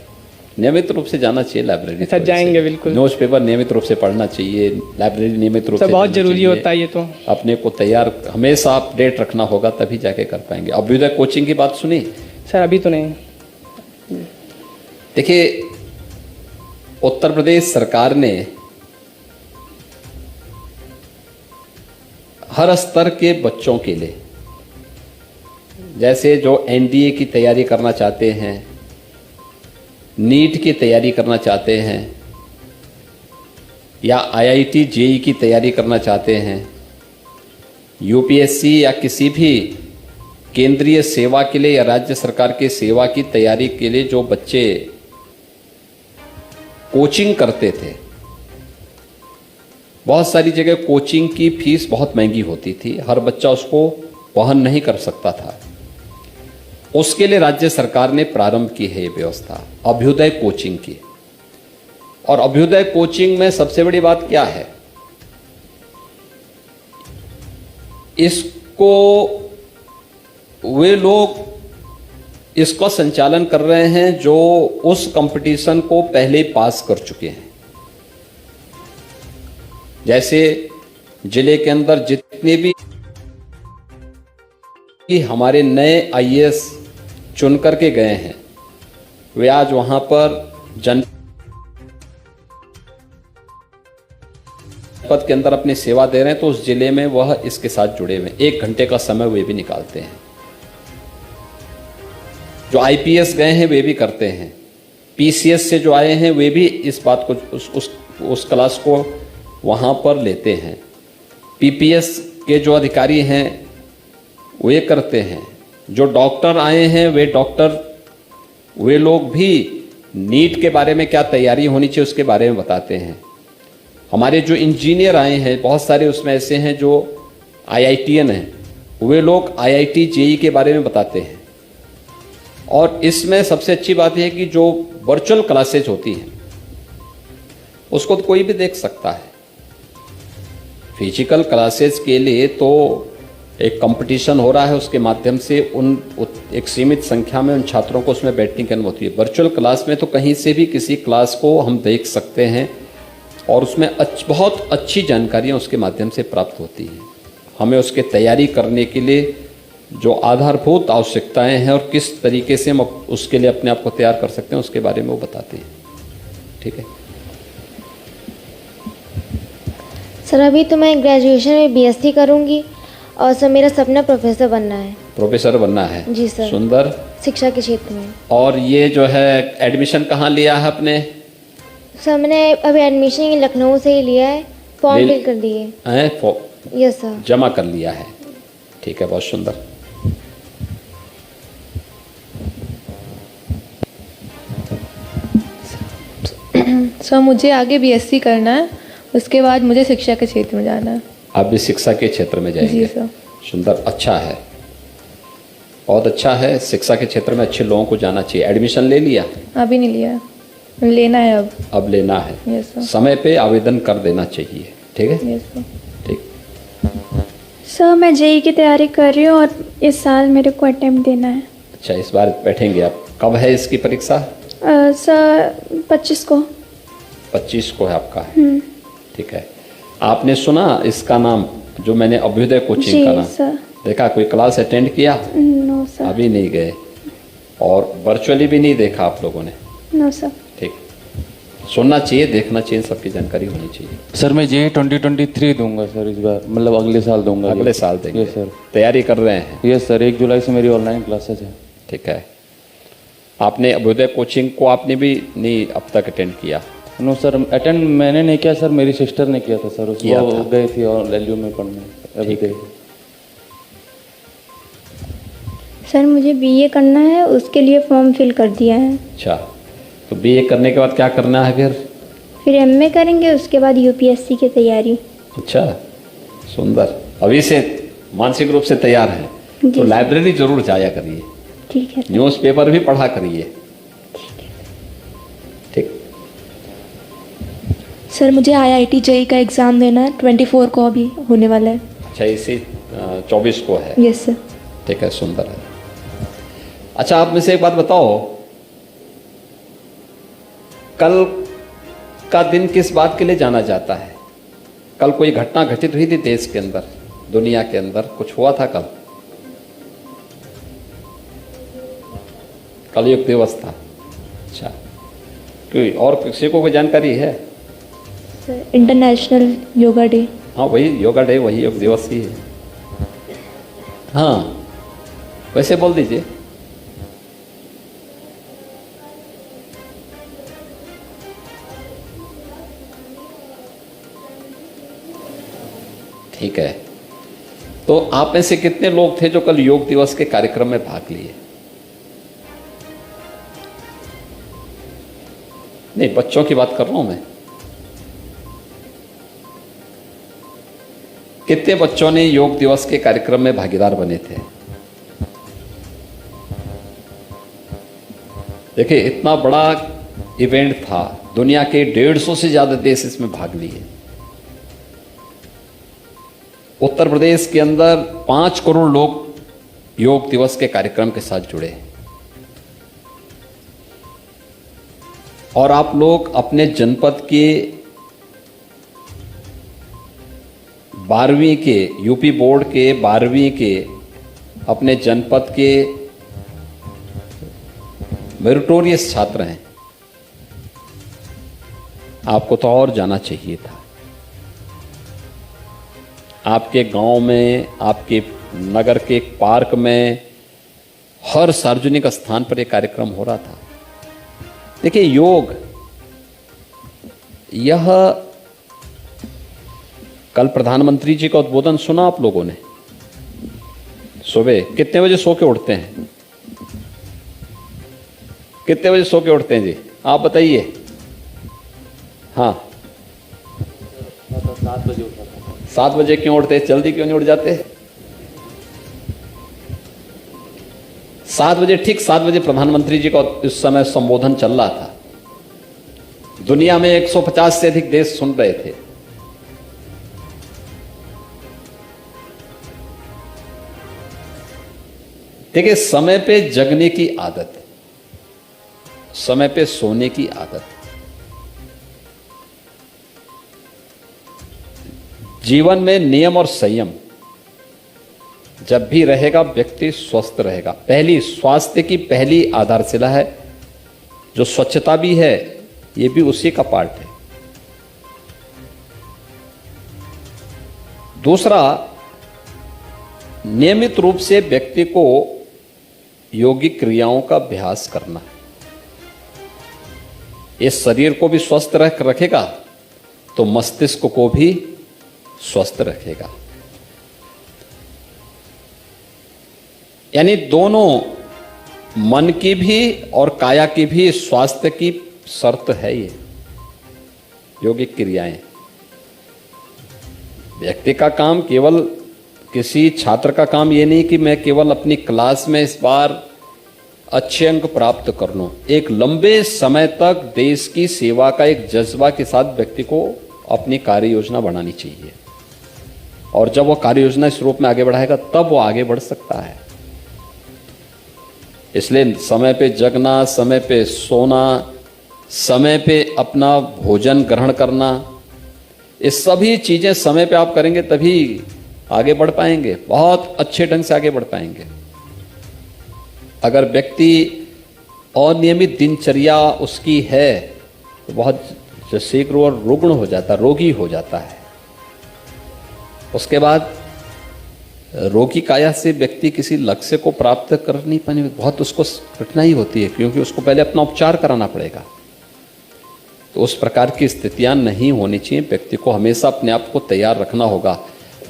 नियमित रूप से जाना चाहिए लाइब्रेरी? सर जाएंगे बिल्कुल। न्यूज़पेपर नियमित रूप से पढ़ना चाहिए, लाइब्रेरी नियमित रूप से बहुत जरूरी होता है ये तो। अपने को तैयार हमेशा अपडेट रखना होगा, तभी जाके कर पाएंगे। अभ्युदय कोचिंग की बात सुनी? सर अभी तो नहीं। देखिए, उत्तर प्रदेश सरकार ने हर स्तर के बच्चों के लिए, जैसे जो NDA की तैयारी करना चाहते हैं, नीट की तैयारी करना चाहते हैं, या IIT JEE की तैयारी करना चाहते हैं, UPSC या किसी भी केंद्रीय सेवा के लिए या राज्य सरकार की सेवा की तैयारी के लिए जो बच्चे कोचिंग करते थे, बहुत सारी जगह कोचिंग की फीस बहुत महंगी होती थी, हर बच्चा उसको वहन नहीं कर सकता था। उसके लिए राज्य सरकार ने प्रारंभ की है ये व्यवस्था अभ्युदय कोचिंग की। और अभ्युदय कोचिंग में सबसे बड़ी बात क्या है, इसको वे लोग इसका संचालन कर रहे हैं जो उस कंपटीशन को पहले पास कर चुके हैं। जैसे जिले के अंदर जितने भी हमारे नए IAS चुन करके गए हैं, वे आज वहां पर जनपद के अंदर अपनी सेवा दे रहे हैं, तो उस जिले में वह इसके साथ जुड़े हुए 1 घंटे का समय वे भी निकालते हैं। जो IPS गए हैं वे भी करते हैं, PCS से जो आए हैं वे भी इस बात को उस क्लास को वहाँ पर लेते हैं। PPS के जो अधिकारी हैं वे करते हैं। जो डॉक्टर आए हैं वे लोग भी नीट के बारे में क्या तैयारी होनी चाहिए उसके बारे में बताते हैं। हमारे जो इंजीनियर आए हैं बहुत सारे उसमें ऐसे हैं जो IITian हैं, वे लोग IIT JEE के बारे में बताते हैं। और इसमें सबसे अच्छी बात यह है कि जो वर्चुअल क्लासेज होती हैं उसको तो कोई भी देख सकता है। फिजिकल क्लासेस के लिए तो एक कंपटीशन हो रहा है, उसके माध्यम से एक सीमित संख्या में उन छात्रों को उसमें बैठने की अनुमति है। वर्चुअल क्लास में तो कहीं से भी किसी क्लास को हम देख सकते हैं और उसमें बहुत अच्छी जानकारियाँ उसके माध्यम से प्राप्त होती हैं। हमें उसके तैयारी करने के लिए जो आधारभूत आवश्यकताएं हैं और किस तरीके से हम उसके लिए अपने आप को तैयार कर सकते हैं उसके बारे में वो बताते हैं। ठीक है सर, अभी तो मैं ग्रेजुएशन में BSc करूंगी और सर मेरा सपना प्रोफेसर बनना है। प्रोफेसर बनना है? जी सर। सुंदर। शिक्षा के क्षेत्र में। और ये जो है एडमिशन कहाँ लिया है आपने? सर मैंने अभी एडमिशन लखनऊ से ही लिया है, फॉर्म फिल कर दिए हैं? Yes sir. जमा कर लिया है, ठीक है, बहुत सुंदर। सर मुझे आगे BSc करना है, उसके बाद मुझे शिक्षा के क्षेत्र में जाना है। आप भी शिक्षा के क्षेत्र में जाएंगे? जी सर। सुंदर, अच्छा है, बहुत अच्छा है। शिक्षा के क्षेत्र में अच्छे लोगों को जाना चाहिए। एडमिशन ले लिया? अभी नहीं लिया, लेना है अब लेना है। Yes sir. समय पे आवेदन कर देना चाहिए, ठीक है? Yes sir. ठीक। सर मैं JEE की तैयारी कर रही हूँ और इस साल मेरे को अटेम्प्ट देना है। अच्छा, इस बार बैठेंगे आप? कब है इसकी परीक्षा? सर 25 को। 25 को है आपका? ठीक है। आपने सुना इसका नाम जो मैंने अभ्युदय कोचिंग का नाम सर। देखा? कोई क्लास अटेंड किया? No sir. अभी नहीं गए और वर्चुअली भी नहीं देखा आप लोगों ने? No sir. ठीक, सुनना चाहिए, देखना चाहिए, सबकी जानकारी होनी चाहिए। सर मैं JEE 2023 दूंगा सर इस बार, मतलब अगले साल दूंगा। अगले साल देंगे? Yes sir. तैयारी कर रहे हैं? यस सर, 1 जुलाई से मेरी ऑनलाइन क्लासेज है। ठीक है। आपने अभ्युदय कोचिंग को आपने भी नहीं अब तक अटेंड किया? नो सर, अटेंड मैंने नहीं किया सर, मेरी सिस्टर ने किया था सर। किया वो था। गई थी और LU में पढ़ने, अभी गई। सर मुझे BA करना है, उसके लिए फॉर्म फिल कर दिया है। अच्छा, तो BA करने के बाद क्या करना है फिर MA करेंगे, उसके बाद UPSC की तैयारी। अच्छा, सुंदर। अभी से मानसिक रूप से तैयार हैं तो लाइब्रेरी जरूर जाया करिए। ठीक है। न्यूज़पेपर भी पढ़ा करिए। ठीक। सर मुझे IIT JEE का एग्ज़ाम देना है, 24 को अभी होने वाला है। अच्छा, इसी 24 को है? Yes sir. ठीक है, सुंदर है। अच्छा, आप में से एक बात बताओ, कल का दिन किस बात के लिए जाना जाता है? कल कोई घटना घटित हुई थी देश के अंदर, दुनिया के अंदर कुछ हुआ था कल? कल योग दिवस था। अच्छा, कोई और किसी को कोई जानकारी है? Sir international yoga day. हाँ, वही योगा डे, वही योग दिवस ही है। हाँ, वैसे बोल दीजिए। ठीक है, तो आप में से कितने लोग थे जो कल योग दिवस के कार्यक्रम में भाग लिए? नहीं, बच्चों की बात कर रहा हूं मैं। कितने बच्चों ने योग दिवस के कार्यक्रम में भागीदार बने थे? देखिए, इतना बड़ा इवेंट था, दुनिया के 150 से ज्यादा देश इसमें भाग लिए। उत्तर प्रदेश के अंदर 5 करोड़ लोग योग दिवस के कार्यक्रम के साथ जुड़े और आप लोग अपने जनपद के 12वीं के, यूपी बोर्ड के 12वीं के, अपने जनपद के मेरिटोरियस छात्र हैं। आपको तो और जाना चाहिए था। आपके गांव में, आपके नगर के एक पार्क में, हर सार्वजनिक स्थान पर यह कार्यक्रम हो रहा था। देखिए, योग यह कल प्रधानमंत्री जी का उद्बोधन सुना आप लोगों ने? सुबह कितने बजे सो के उठते हैं? कितने बजे सो के उठते हैं जी? आप बताइए। हाँ, 7 बजे उठा था। 7 बजे क्यों उठते? जल्दी क्यों नहीं उठ जाते? 7 बजे, ठीक 7 बजे प्रधानमंत्री जी का इस समय संबोधन चल रहा था। दुनिया में 150 से अधिक देश सुन रहे थे। देखिए, समय पे जगने की आदत, समय पे सोने की आदत, जीवन में नियम और संयम जब भी रहेगा, व्यक्ति स्वस्थ रहेगा। पहली, स्वास्थ्य की पहली आधारशिला है। जो स्वच्छता भी है, ये भी उसी का पार्ट है। दूसरा, नियमित रूप से व्यक्ति को योगिक क्रियाओं का अभ्यास करना। इस शरीर को भी स्वस्थ रखेगा तो मस्तिष्क को भी स्वस्थ रखेगा। यानी दोनों, मन की भी और काया की भी स्वास्थ्य की शर्त है ये योगिक क्रियाएं। व्यक्ति का काम, केवल किसी छात्र का काम ये नहीं कि मैं केवल अपनी क्लास में इस बार अच्छे अंक प्राप्त कर लूं। एक लंबे समय तक देश की सेवा का एक जज्बा के साथ व्यक्ति को अपनी कार्य योजना बनानी चाहिए, और जब वो कार्य योजना इस रूप में आगे बढ़ाएगा तब वो आगे बढ़ सकता है। इसलिए समय पे जगना, समय पे सोना, समय पे अपना भोजन ग्रहण करना, ये सभी चीजें समय पे आप करेंगे तभी आगे बढ़ पाएंगे, बहुत अच्छे ढंग से आगे बढ़ पाएंगे। अगर व्यक्ति अनियमित दिनचर्या उसकी है तो बहुत शीघ्र और रुग्ण हो जाता, रोगी हो जाता है। उसके बाद रोगी काया से व्यक्ति किसी लक्ष्य को प्राप्त कर नहीं पाने में बहुत उसको कठिनाई होती है, क्योंकि उसको पहले अपना उपचार कराना पड़ेगा। तो उस प्रकार की स्थितियां नहीं होनी चाहिए। व्यक्ति को हमेशा अपने आप को तैयार रखना होगा।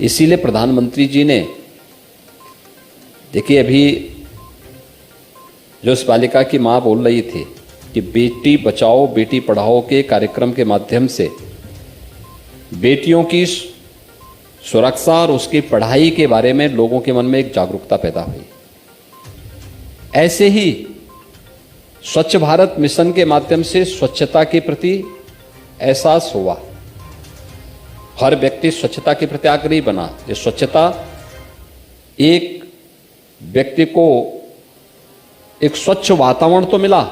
इसीलिए प्रधानमंत्री जी ने, देखिए अभी जो इस बालिका की मां बोल रही थी कि बेटी बचाओ बेटी पढ़ाओ के कार्यक्रम के माध्यम से बेटियों की सुरक्षा और उसकी पढ़ाई के बारे में लोगों के मन में एक जागरूकता पैदा हुई। ऐसे ही स्वच्छ भारत मिशन के माध्यम से स्वच्छता के प्रति एहसास हुआ, हर व्यक्ति स्वच्छता के प्रति आग्रही बना। ये स्वच्छता एक व्यक्ति को एक स्वच्छ वातावरण तो मिला,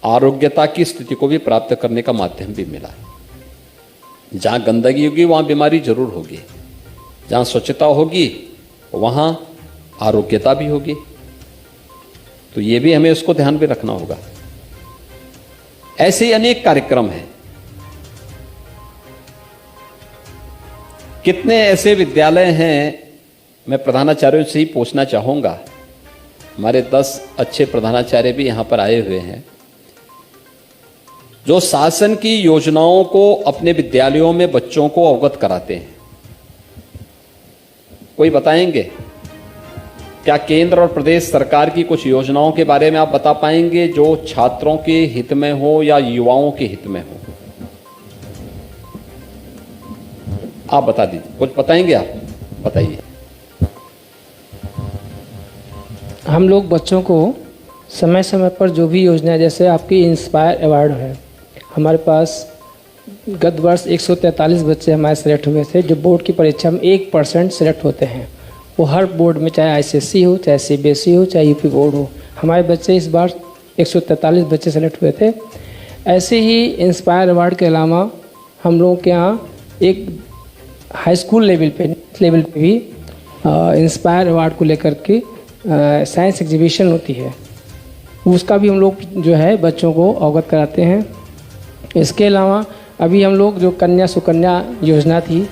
आरोग्यता की स्थिति को भी प्राप्त करने का माध्यम भी मिला। जहां गंदगी होगी वहां बीमारी जरूर होगी, जहां स्वच्छता होगी वहां आरोग्यता भी होगी। तो ये भी हमें उसको ध्यान में रखना होगा। ऐसे ही अनेक कार्यक्रम हैं। कितने ऐसे विद्यालय हैं, मैं प्रधानाचार्यों से ही पूछना चाहूंगा, हमारे 10 अच्छे प्रधानाचार्य भी यहां पर आए हुए हैं, जो शासन की योजनाओं को अपने विद्यालयों में बच्चों को अवगत कराते हैं। कोई बताएंगे क्या केंद्र और प्रदेश सरकार की कुछ योजनाओं के बारे में आप बता पाएंगे जो छात्रों के हित में हो या युवाओं के हित में हो? आप बता दीजिए, कुछ बताएंगे आप? बताइए। हम लोग बच्चों को समय समय पर जो भी योजना, जैसे आपकी इंस्पायर अवार्ड है, हमारे पास गत वर्ष 143 बच्चे हमारे सेलेक्ट हुए थे, जो बोर्ड की परीक्षा में 1% सेलेक्ट होते हैं। वो हर बोर्ड में, चाहे ICSE हो, चाहे CBSE हो, चाहे UP बोर्ड हो, हमारे बच्चे इस बार 143 बच्चे सेलेक्ट हुए थे। ऐसे ही इंस्पायर अवार्ड के अलावा हम लोगों के यहाँ एक हाई स्कूल लेवल पे भी इंस्पायर अवार्ड को लेकर के साइंस एग्जीबिशन होती है, उसका भी हम लोग जो है बच्चों को अवगत कराते हैं। इसके अलावा अभी हम लोग जो कन्या सुकन्या योजना थी,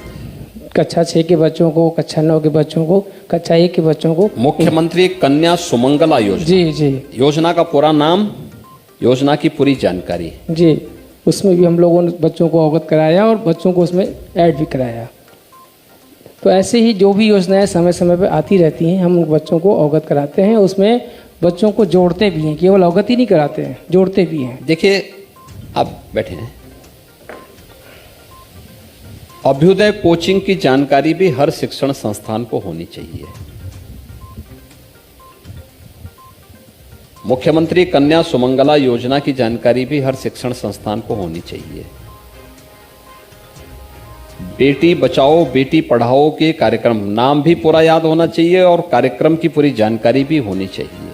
कक्षा 6 के बच्चों को, कक्षा 9 के बच्चों को, कक्षा 1 के बच्चों को, मुख्यमंत्री कन्या सुमंगला योजना। जी। योजना का पूरा नाम, योजना की पूरी जानकारी जी, उसमें भी हम लोगों ने बच्चों को अवगत कराया और बच्चों को उसमें ऐड भी कराया। तो ऐसे ही जो भी योजनाएं समय समय पर आती रहती हैं, हम बच्चों को अवगत कराते हैं। उसमें बच्चों को जोड़ते भी हैं, केवल अवगत ही नहीं कराते हैं, जोड़ते भी हैं। देखिए, आप बैठे हैं, अभ्युदय कोचिंग की जानकारी भी हर शिक्षण संस्थान को होनी चाहिए। मुख्यमंत्री कन्या सुमंगला योजना की जानकारी भी हर शिक्षण संस्थान को होनी चाहिए। बेटी बचाओ बेटी पढ़ाओ के कार्यक्रम, नाम भी पूरा याद होना चाहिए और कार्यक्रम की पूरी जानकारी भी होनी चाहिए।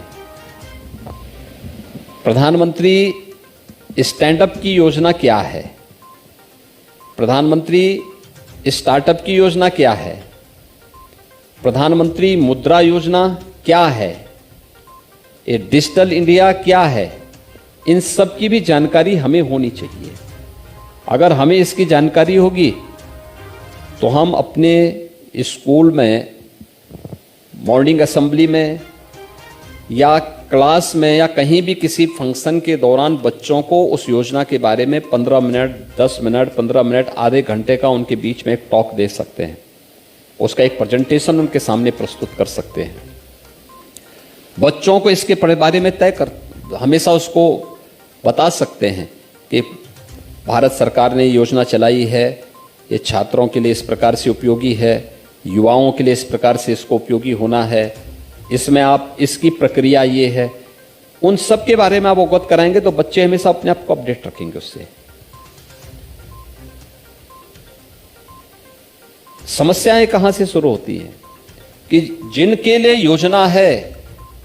प्रधानमंत्री स्टैंड अप की योजना क्या है? प्रधानमंत्री स्टार्टअप की योजना क्या है? प्रधानमंत्री मुद्रा योजना क्या है? ये डिजिटल इंडिया क्या है? इन सब की भी जानकारी हमें होनी चाहिए। अगर हमें इसकी जानकारी होगी तो हम अपने स्कूल में, मॉर्निंग असेंबली में या क्लास में या कहीं भी किसी फंक्शन के दौरान बच्चों को उस योजना के बारे में 15 मिनट, 10 मिनट, 15 मिनट, आधे घंटे का उनके बीच में एक टॉक दे सकते हैं। उसका एक प्रेजेंटेशन उनके सामने प्रस्तुत कर सकते हैं। बच्चों को इसके बारे में हमेशा उसको बता सकते हैं कि भारत सरकार ने योजना चलाई है, ये छात्रों के लिए इस प्रकार से उपयोगी है, युवाओं के लिए इस प्रकार से इसको उपयोगी होना है, इसमें आप इसकी प्रक्रिया ये है। उन सब के बारे में आप अवगत कराएंगे तो बच्चे हमेशा अपने आप को अपडेट रखेंगे उससे। समस्याएं कहां से शुरू होती हैं कि जिनके लिए योजना है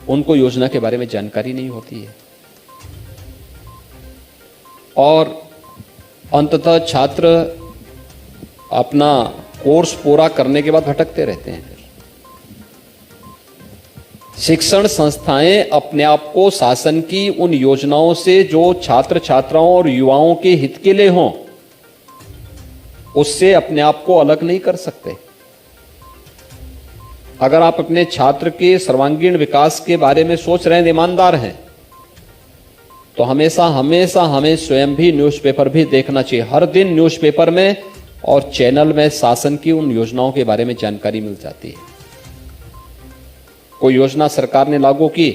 उनको योजना के बारे में जानकारी नहीं होती है और अंततः छात्र अपना कोर्स पूरा करने के बाद भटकते रहते हैं। शिक्षण संस्थाएं अपने आप को शासन की उन योजनाओं से जो छात्र छात्राओं और युवाओं के हित के लिए हों, उससे अपने आप को अलग नहीं कर सकते। अगर आप अपने छात्र के सर्वांगीण विकास के बारे में सोच रहे हैं, ईमानदार हैं, तो हमेशा हमेशा हमें स्वयं भी न्यूज़पेपर भी देखना चाहिए। हर दिन न्यूज़पेपर में और चैनल में शासन की उन योजनाओं के बारे में जानकारी मिल जाती है। कोई योजना सरकार ने लागू की,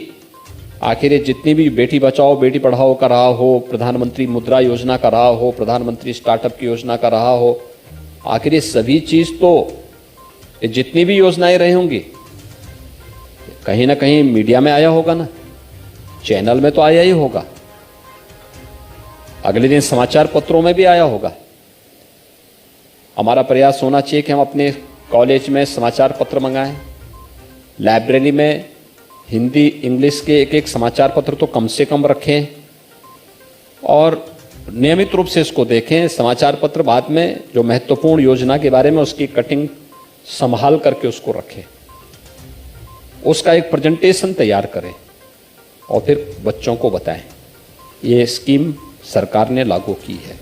आखिर ये जितनी भी बेटी बचाओ बेटी पढ़ाओ का रहा हो, प्रधानमंत्री मुद्रा योजना का रहा हो, प्रधानमंत्री स्टार्टअप की योजना का रहा हो, आखिर ये सभी चीज तो जितनी भी योजनाएं रही होंगी कहीं ना कहीं मीडिया में आया होगा ना, चैनल में तो आया ही होगा, अगले दिन समाचार पत्रों में भी आया होगा। हमारा प्रयास होना चाहिए कि हम अपने कॉलेज में समाचार पत्र मंगाएं, लाइब्रेरी में हिंदी इंग्लिश के एक एक समाचार पत्र तो कम से कम रखें और नियमित रूप से इसको देखें। समाचार पत्र बाद में जो महत्वपूर्ण योजना के बारे में उसकी कटिंग संभाल करके उसको रखें, उसका एक प्रेजेंटेशन तैयार करें और फिर बच्चों को बताएं ये स्कीम सरकार ने लागू की है,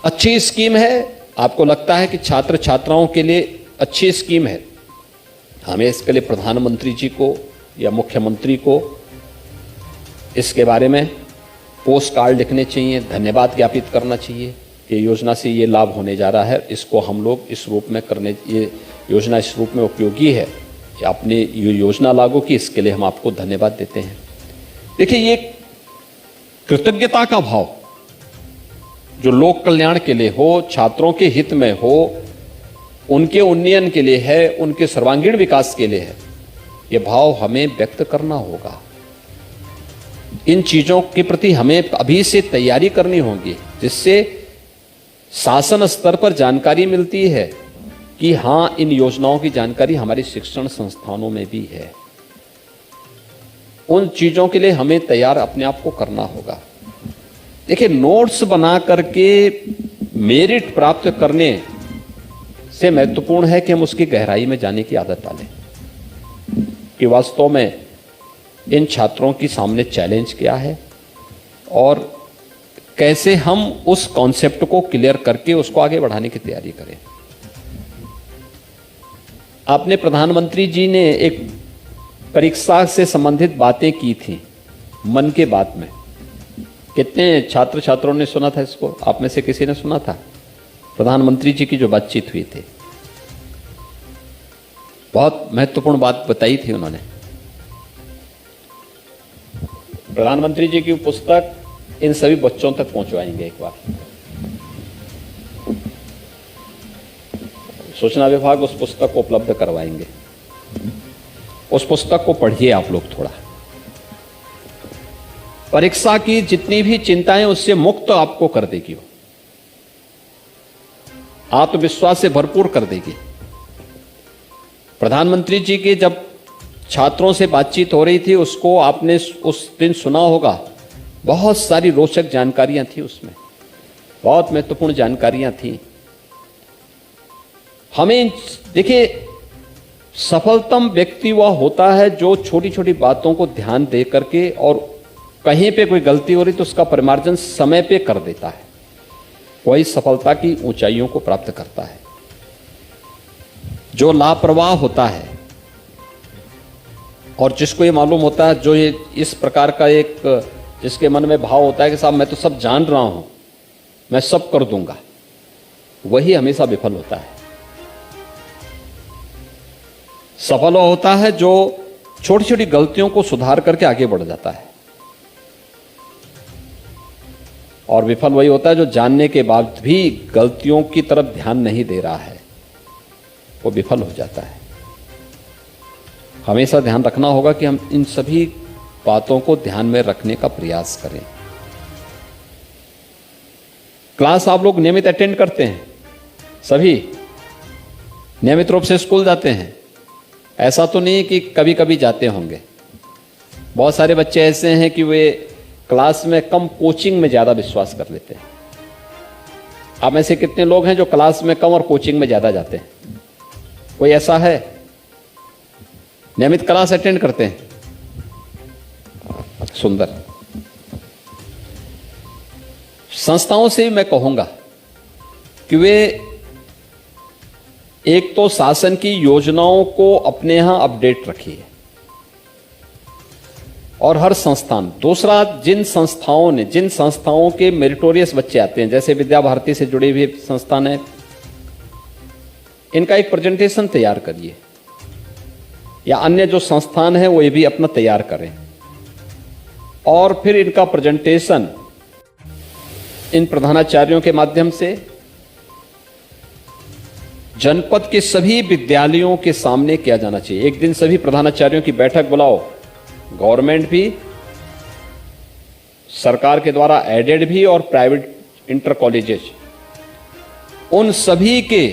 अच्छी स्कीम है। आपको लगता है कि छात्र छात्राओं के लिए अच्छी स्कीम है, हमें इसके लिए प्रधानमंत्री जी को या मुख्यमंत्री को इसके बारे में पोस्ट कार्ड लिखने चाहिए, धन्यवाद ज्ञापित करना चाहिए कि योजना से ये लाभ होने जा रहा है, इसको हम लोग इस रूप में करने, ये योजना इस रूप में उपयोगी है, आपने ये योजना लागू की, इसके लिए हम आपको धन्यवाद देते हैं। देखिए, ये कृतज्ञता का भाव जो लोक कल्याण के लिए हो, छात्रों के हित में हो, उनके उन्नयन के लिए है, उनके सर्वांगीण विकास के लिए है, ये भाव हमें व्यक्त करना होगा। इन चीजों के प्रति हमें अभी से तैयारी करनी होगी, जिससे शासन स्तर पर जानकारी मिलती है कि हां, इन योजनाओं की जानकारी हमारे शिक्षण संस्थानों में भी है। उन चीजों के लिए हमें तैयार अपने आप को करना होगा। देखिए, नोट्स बना करके मेरिट प्राप्त करने से महत्वपूर्ण है कि हम उसकी गहराई में जाने की आदत डालें कि वास्तव में इन छात्रों के सामने चैलेंज क्या है और कैसे हम उस कॉन्सेप्ट को क्लियर करके उसको आगे बढ़ाने की तैयारी करें। आपने प्रधानमंत्री जी ने एक परीक्षा से संबंधित बातें की थी मन की बात में, कितने छात्र छात्रों ने सुना था इसको? आप में से किसी ने सुना था? प्रधानमंत्री जी की जो बातचीत हुई थी, बहुत महत्वपूर्ण बात बताई थी उन्होंने। प्रधानमंत्री जी की पुस्तक इन सभी बच्चों तक पहुंचवाएंगे। एक बार सूचना विभाग उस पुस्तक को उपलब्ध करवाएंगे। उस पुस्तक को पढ़िए आप लोग थोड़ा। परीक्षा की जितनी भी चिंताएं उससे मुक्त आपको कर देगी, वो आत्मविश्वास से भरपूर कर देगी। प्रधानमंत्री जी की जब छात्रों से बातचीत हो रही थी, उसको आपने उस दिन सुना होगा, बहुत सारी रोचक जानकारियां थी उसमें, बहुत महत्वपूर्ण जानकारियां थी। हमें देखिए, सफलतम व्यक्ति वह होता है जो छोटी छोटी बातों को ध्यान दे करके और कहीं पे कोई गलती हो रही तो उसका परिमार्जन समय पे कर देता है, वही सफलता की ऊंचाइयों को प्राप्त करता है। जो लापरवाह होता है और जिसको ये मालूम होता है, जो ये इस प्रकार का एक जिसके मन में भाव होता है कि साहब मैं तो सब जान रहा हूं, मैं सब कर दूंगा, वही हमेशा विफल होता है। सफल होता है जो छोटी छोटी गलतियों को सुधार करके आगे बढ़ जाता है, और विफल वही होता है जो जानने के बाद भी गलतियों की तरफ ध्यान नहीं दे रहा है, वो विफल हो जाता है। हमेशा ध्यान रखना होगा कि हम इन सभी बातों को ध्यान में रखने का प्रयास करें। क्लास आप लोग नियमित अटेंड करते हैं, सभी नियमित रूप से स्कूल जाते हैं, ऐसा तो नहीं कि कभी कभी जाते होंगे। बहुत सारे बच्चे ऐसे हैं कि वे क्लास में कम, कोचिंग में ज्यादा विश्वास कर लेते हैं। आप में से कितने लोग हैं जो क्लास में कम और कोचिंग में ज्यादा जाते हैं? कोई ऐसा है? नियमित क्लास अटेंड करते हैं? सुंदर। संस्थाओं से मैं कहूंगा कि वे एक तो शासन की योजनाओं को अपने यहां अपडेट रखिए, और हर संस्थान, दूसरा जिन संस्थाओं के मेरिटोरियस बच्चे आते हैं, जैसे विद्या भारती से जुड़े हुए संस्थान है, इनका एक प्रेजेंटेशन तैयार करिए, या अन्य जो संस्थान है वो ये भी अपना तैयार करें, और फिर इनका प्रेजेंटेशन इन प्रधानाचार्यों के माध्यम से जनपद के सभी विद्यालयों के सामने किया जाना चाहिए। एक दिन सभी प्रधानाचार्यों की बैठक बुलाओ, गवर्नमेंट भी, सरकार के द्वारा एडेड भी और प्राइवेट इंटर कॉलेजेस, उन सभी के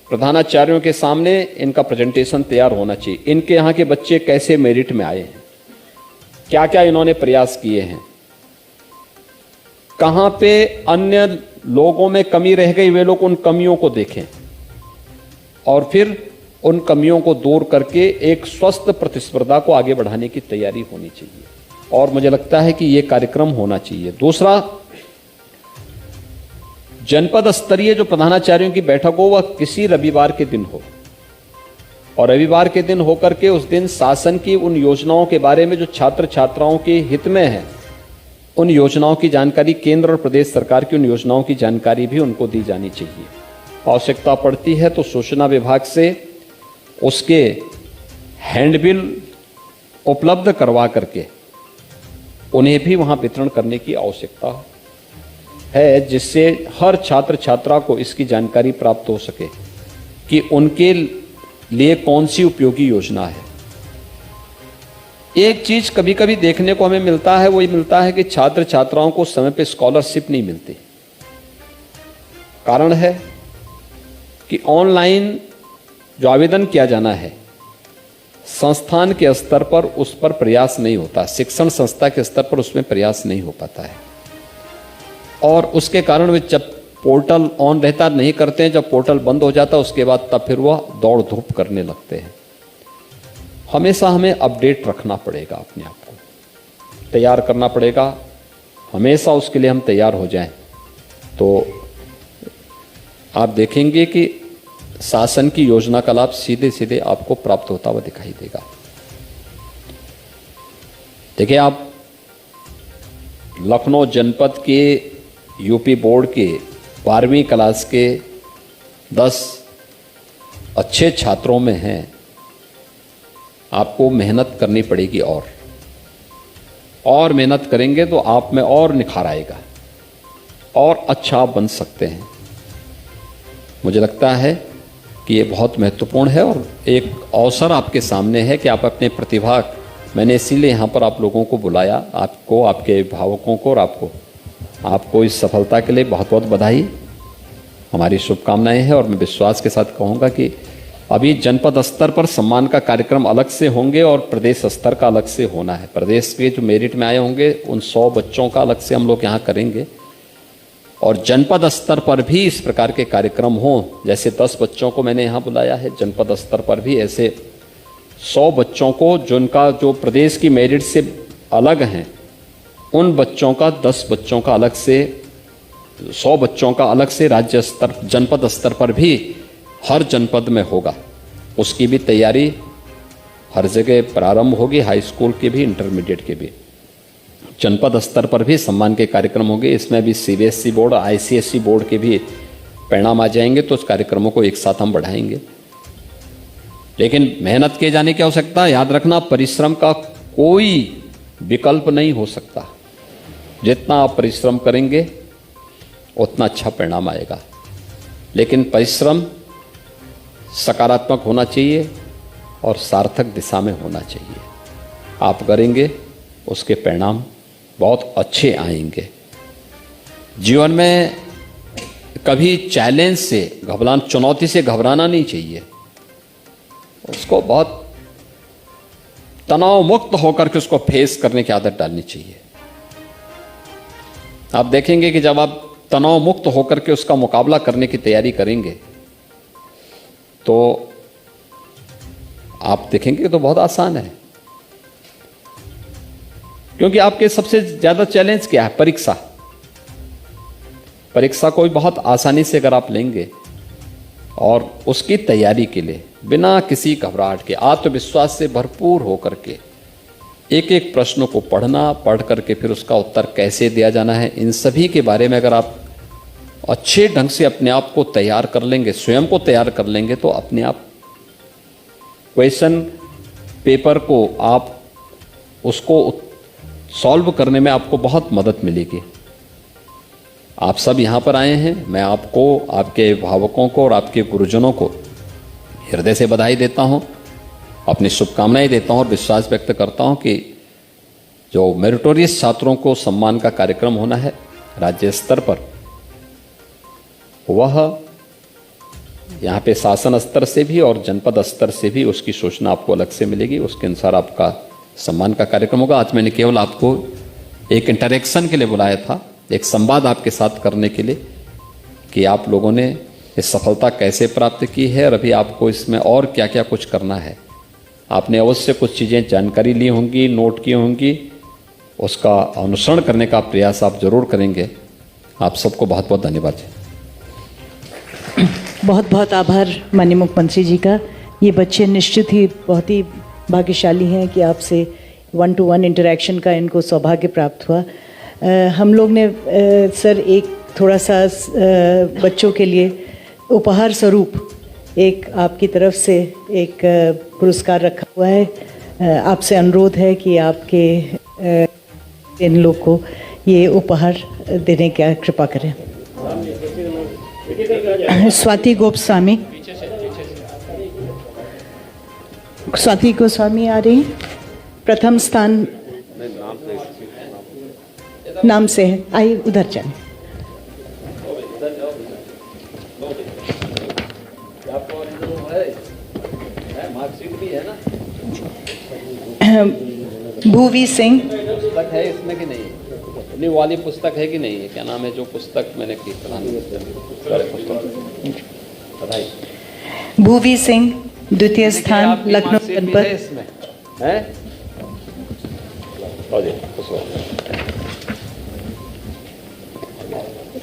प्रधानाचार्यों के सामने इनका प्रेजेंटेशन तैयार होना चाहिए। इनके यहाँ के बच्चे कैसे मेरिट में आए हैं, क्या क्या इन्होंने प्रयास किए हैं, कहां पे अन्य लोगों में कमी रह गई, वे लोग उन कमियों को देखें और फिर उन कमियों को दूर करके एक स्वस्थ प्रतिस्पर्धा को आगे बढ़ाने की तैयारी होनी चाहिए। और मुझे लगता है कि यह कार्यक्रम होना चाहिए। दूसरा, जनपद स्तरीय जो प्रधानाचार्यों की बैठक हो वह किसी रविवार के दिन हो, और रविवार के दिन होकर के उस दिन शासन की उन योजनाओं के बारे में जो छात्र छात्राओं के हित में है, उन योजनाओं की जानकारी, केंद्र और प्रदेश सरकार की उन योजनाओं की जानकारी भी उनको दी जानी चाहिए। आवश्यकता पड़ती है तो सूचना विभाग से उसके हैंडबिल उपलब्ध करवा करके उन्हें भी वहां वितरण करने की आवश्यकता है, जिससे हर छात्र छात्रा को इसकी जानकारी प्राप्त हो सके कि उनके लिए कौन सी उपयोगी योजना है। एक चीज कभी कभी देखने को हमें मिलता है, वो ये मिलता है कि छात्र छात्राओं को समय पे स्कॉलरशिप नहीं मिलती। कारण है कि ऑनलाइन जो आवेदन किया जाना है, संस्थान के स्तर पर उस पर प्रयास नहीं होता, शिक्षण संस्था के स्तर पर उसमें प्रयास नहीं हो पाता है, और उसके कारण वे जब पोर्टल ऑन रहता नहीं करते हैं, जब पोर्टल बंद हो जाता है उसके बाद तब फिर वह दौड़ धूप करने लगते हैं। हमेशा हमें अपडेट रखना पड़ेगा, अपने आप को तैयार करना पड़ेगा, हमेशा उसके लिए हम तैयार हो जाएं, तो आप देखेंगे कि शासन की योजना का लाभ सीधे सीधे आपको प्राप्त होता हुआ दिखाई देगा। देखिए, आप लखनऊ जनपद के यूपी बोर्ड के 12वीं क्लास के 10 अच्छे छात्रों में हैं, आपको मेहनत करनी पड़ेगी और मेहनत करेंगे तो आप में और निखार आएगा और अच्छा आप बन सकते हैं। मुझे लगता है कि ये बहुत महत्वपूर्ण है और एक अवसर आपके सामने है कि आप अपने प्रतिभा, मैंने इसीलिए यहाँ पर आप लोगों को बुलाया, आपको, आपके अभिभावकों को, और आपको इस सफलता के लिए बहुत बहुत बधाई, हमारी शुभकामनाएं हैं। और मैं विश्वास के साथ कहूँगा कि अभी जनपद स्तर पर सम्मान का कार्यक्रम अलग से होंगे और प्रदेश स्तर का अलग से होना है। प्रदेश के जो मेरिट में आए होंगे उन 100 बच्चों का अलग से हम लोग यहाँ करेंगे, और जनपद स्तर पर भी इस प्रकार के कार्यक्रम हों। जैसे 10 बच्चों को मैंने यहाँ बुलाया है, जनपद स्तर पर भी ऐसे 100 बच्चों को जिनका जो प्रदेश की मेरिट से अलग हैं, उन बच्चों का 10 बच्चों का अलग से, 100 बच्चों का अलग से राज्य स्तर, जनपद स्तर पर भी हर जनपद में होगा। उसकी भी तैयारी हर जगह प्रारंभ होगी, हाई स्कूल के भी, इंटरमीडिएट के भी। जनपद स्तर पर भी सम्मान के कार्यक्रम होंगे। इसमें भी सीबीएसई बोर्ड, आईसीएसई बोर्ड के भी परिणाम आ जाएंगे, तो उस कार्यक्रमों को एक साथ हम बढ़ाएंगे। लेकिन मेहनत किए जाने की आवश्यकता, याद रखना, परिश्रम का कोई विकल्प नहीं हो सकता। जितना आप परिश्रम करेंगे उतना अच्छा परिणाम आएगा, लेकिन परिश्रम सकारात्मक होना चाहिए और सार्थक दिशा में होना चाहिए। आप करेंगे, उसके परिणाम बहुत अच्छे आएंगे। जीवन में कभी चैलेंज से घबराना, चुनौती से घबराना नहीं चाहिए, उसको बहुत तनाव मुक्त होकर के उसको फेस करने की आदत डालनी चाहिए। आप देखेंगे कि जब आप तनाव मुक्त होकर के उसका मुकाबला करने की तैयारी करेंगे तो आप देखेंगे तो बहुत आसान है, क्योंकि आपके सबसे ज्यादा चैलेंज क्या है? परीक्षा। परीक्षा को भी बहुत आसानी से अगर आप लेंगे और उसकी तैयारी के लिए बिना किसी घबराहट के, आत्मविश्वास से भरपूर होकर के एक एक प्रश्न को पढ़ करके फिर उसका उत्तर कैसे दिया जाना है, इन सभी के बारे में अगर आप अच्छे ढंग से अपने आप को तैयार कर लेंगे, स्वयं को तैयार कर लेंगे, तो अपने आप क्वेश्चन पेपर को आप उसको सॉल्व करने में आपको बहुत मदद मिलेगी। आप सब यहाँ पर आए हैं। मैं आपको, आपके अभिभावकों को और आपके गुरुजनों को हृदय से बधाई देता हूँ, अपनी शुभकामनाएं देता हूँ और विश्वास व्यक्त करता हूँ कि जो मेरिटोरियस छात्रों को सम्मान का कार्यक्रम होना है राज्य स्तर पर, वह यहाँ पे शासन स्तर से भी और जनपद स्तर से भी उसकी सूचना आपको अलग से मिलेगी। उसके अनुसार आपका सम्मान का कार्यक्रम होगा। आज मैंने केवल आपको एक इंटरेक्शन के लिए बुलाया था, एक संवाद आपके साथ करने के लिए कि आप लोगों ने इस सफलता कैसे प्राप्त की है और अभी आपको इसमें और क्या क्या कुछ करना है। आपने अवश्य कुछ चीज़ें जानकारी ली होंगी, नोट की होंगी, उसका अनुसरण करने का प्रयास आप जरूर करेंगे। आप सबको बहुत बहुत धन्यवाद जी। बहुत बहुत आभार माननीय मुख्यमंत्री जी का। ये बच्चे निश्चित ही बहुत ही भाग्यशाली हैं कि आपसे 1-to-1 इंटरेक्शन का इनको सौभाग्य प्राप्त हुआ। हम लोग ने सर एक थोड़ा सा बच्चों के लिए उपहार स्वरूप एक आपकी तरफ से एक पुरस्कार रखा हुआ है। आपसे अनुरोध है कि आपके इन लोग को ये उपहार देने की कृपा करें। स्वाति गोस्वामी, स्वाति गोस्वामी आ रही हैं। प्रथम स्थान नाम से है, आइए उधर जाए। भूवी सिंह, पुस्तक है इसमें कि नहीं? अपनी वाली पुस्तक है कि नहीं है? क्या नाम है जो पुस्तक मैंने की? बधाई। भूवी सिंह द्वितीय स्थान लखनऊ जनपद। इसमें है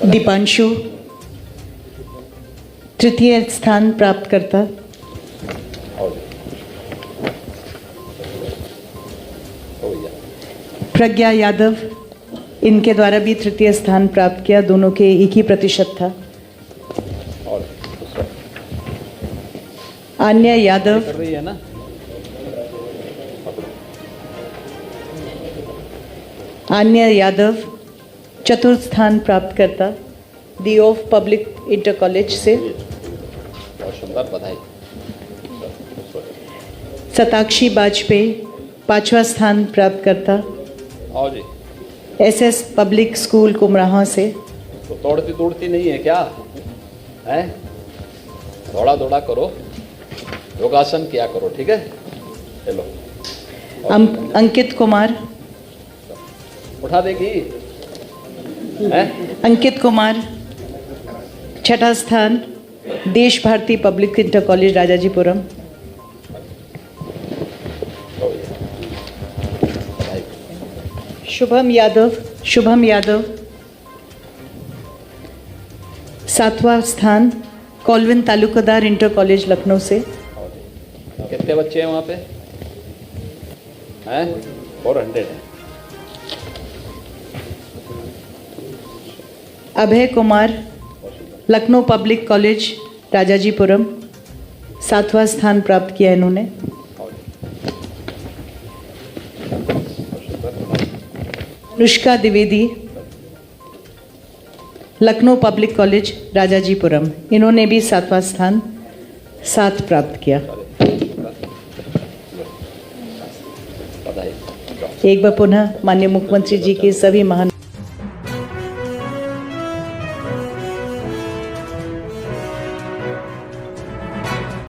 दीपांशु तृतीय स्थान प्राप्त करता। प्रज्ञा यादव, इनके द्वारा भी तृतीय स्थान प्राप्त किया। दोनों के एक ही प्रतिशत था। आन्या यादव, कर रही है ना? आन्या यादव चतुर्थ स्थान प्राप्त करता the of public inter college से। बहुत सुंदर, बधाई। सताक्षी वाजपेयी पांचवा स्थान प्राप्त करता आओ जी। SS पब्लिक स्कूल कुमराहा से। तो तोड़ती तोड़ती नहीं है क्या है? दौड़ा दौड़ा करो, योगासन किया करो, ठीक है? चलो। अंकित कुमार, उठा देगी है? अंकित कुमार छठा स्थान Desh Bharti public inter college Rajajipuram. Shubham Yadav, Shubham Yadav सातवां स्थान Colvin Talukdar inter college Lucknow से। कितने बच्चे हैं वहाँ पे? हैं? 400 हैं। अभय कुमार लखनऊ पब्लिक कॉलेज राजाजीपुरम, सातवां स्थान प्राप्त किया इन्होंने। अनुष्का द्विवेदी लखनऊ पब्लिक कॉलेज राजाजीपुरम, इन्होंने भी सातवां स्थान 7 प्राप्त किया। एक बार पुनः माननीय मुख्यमंत्री जी के सभी महान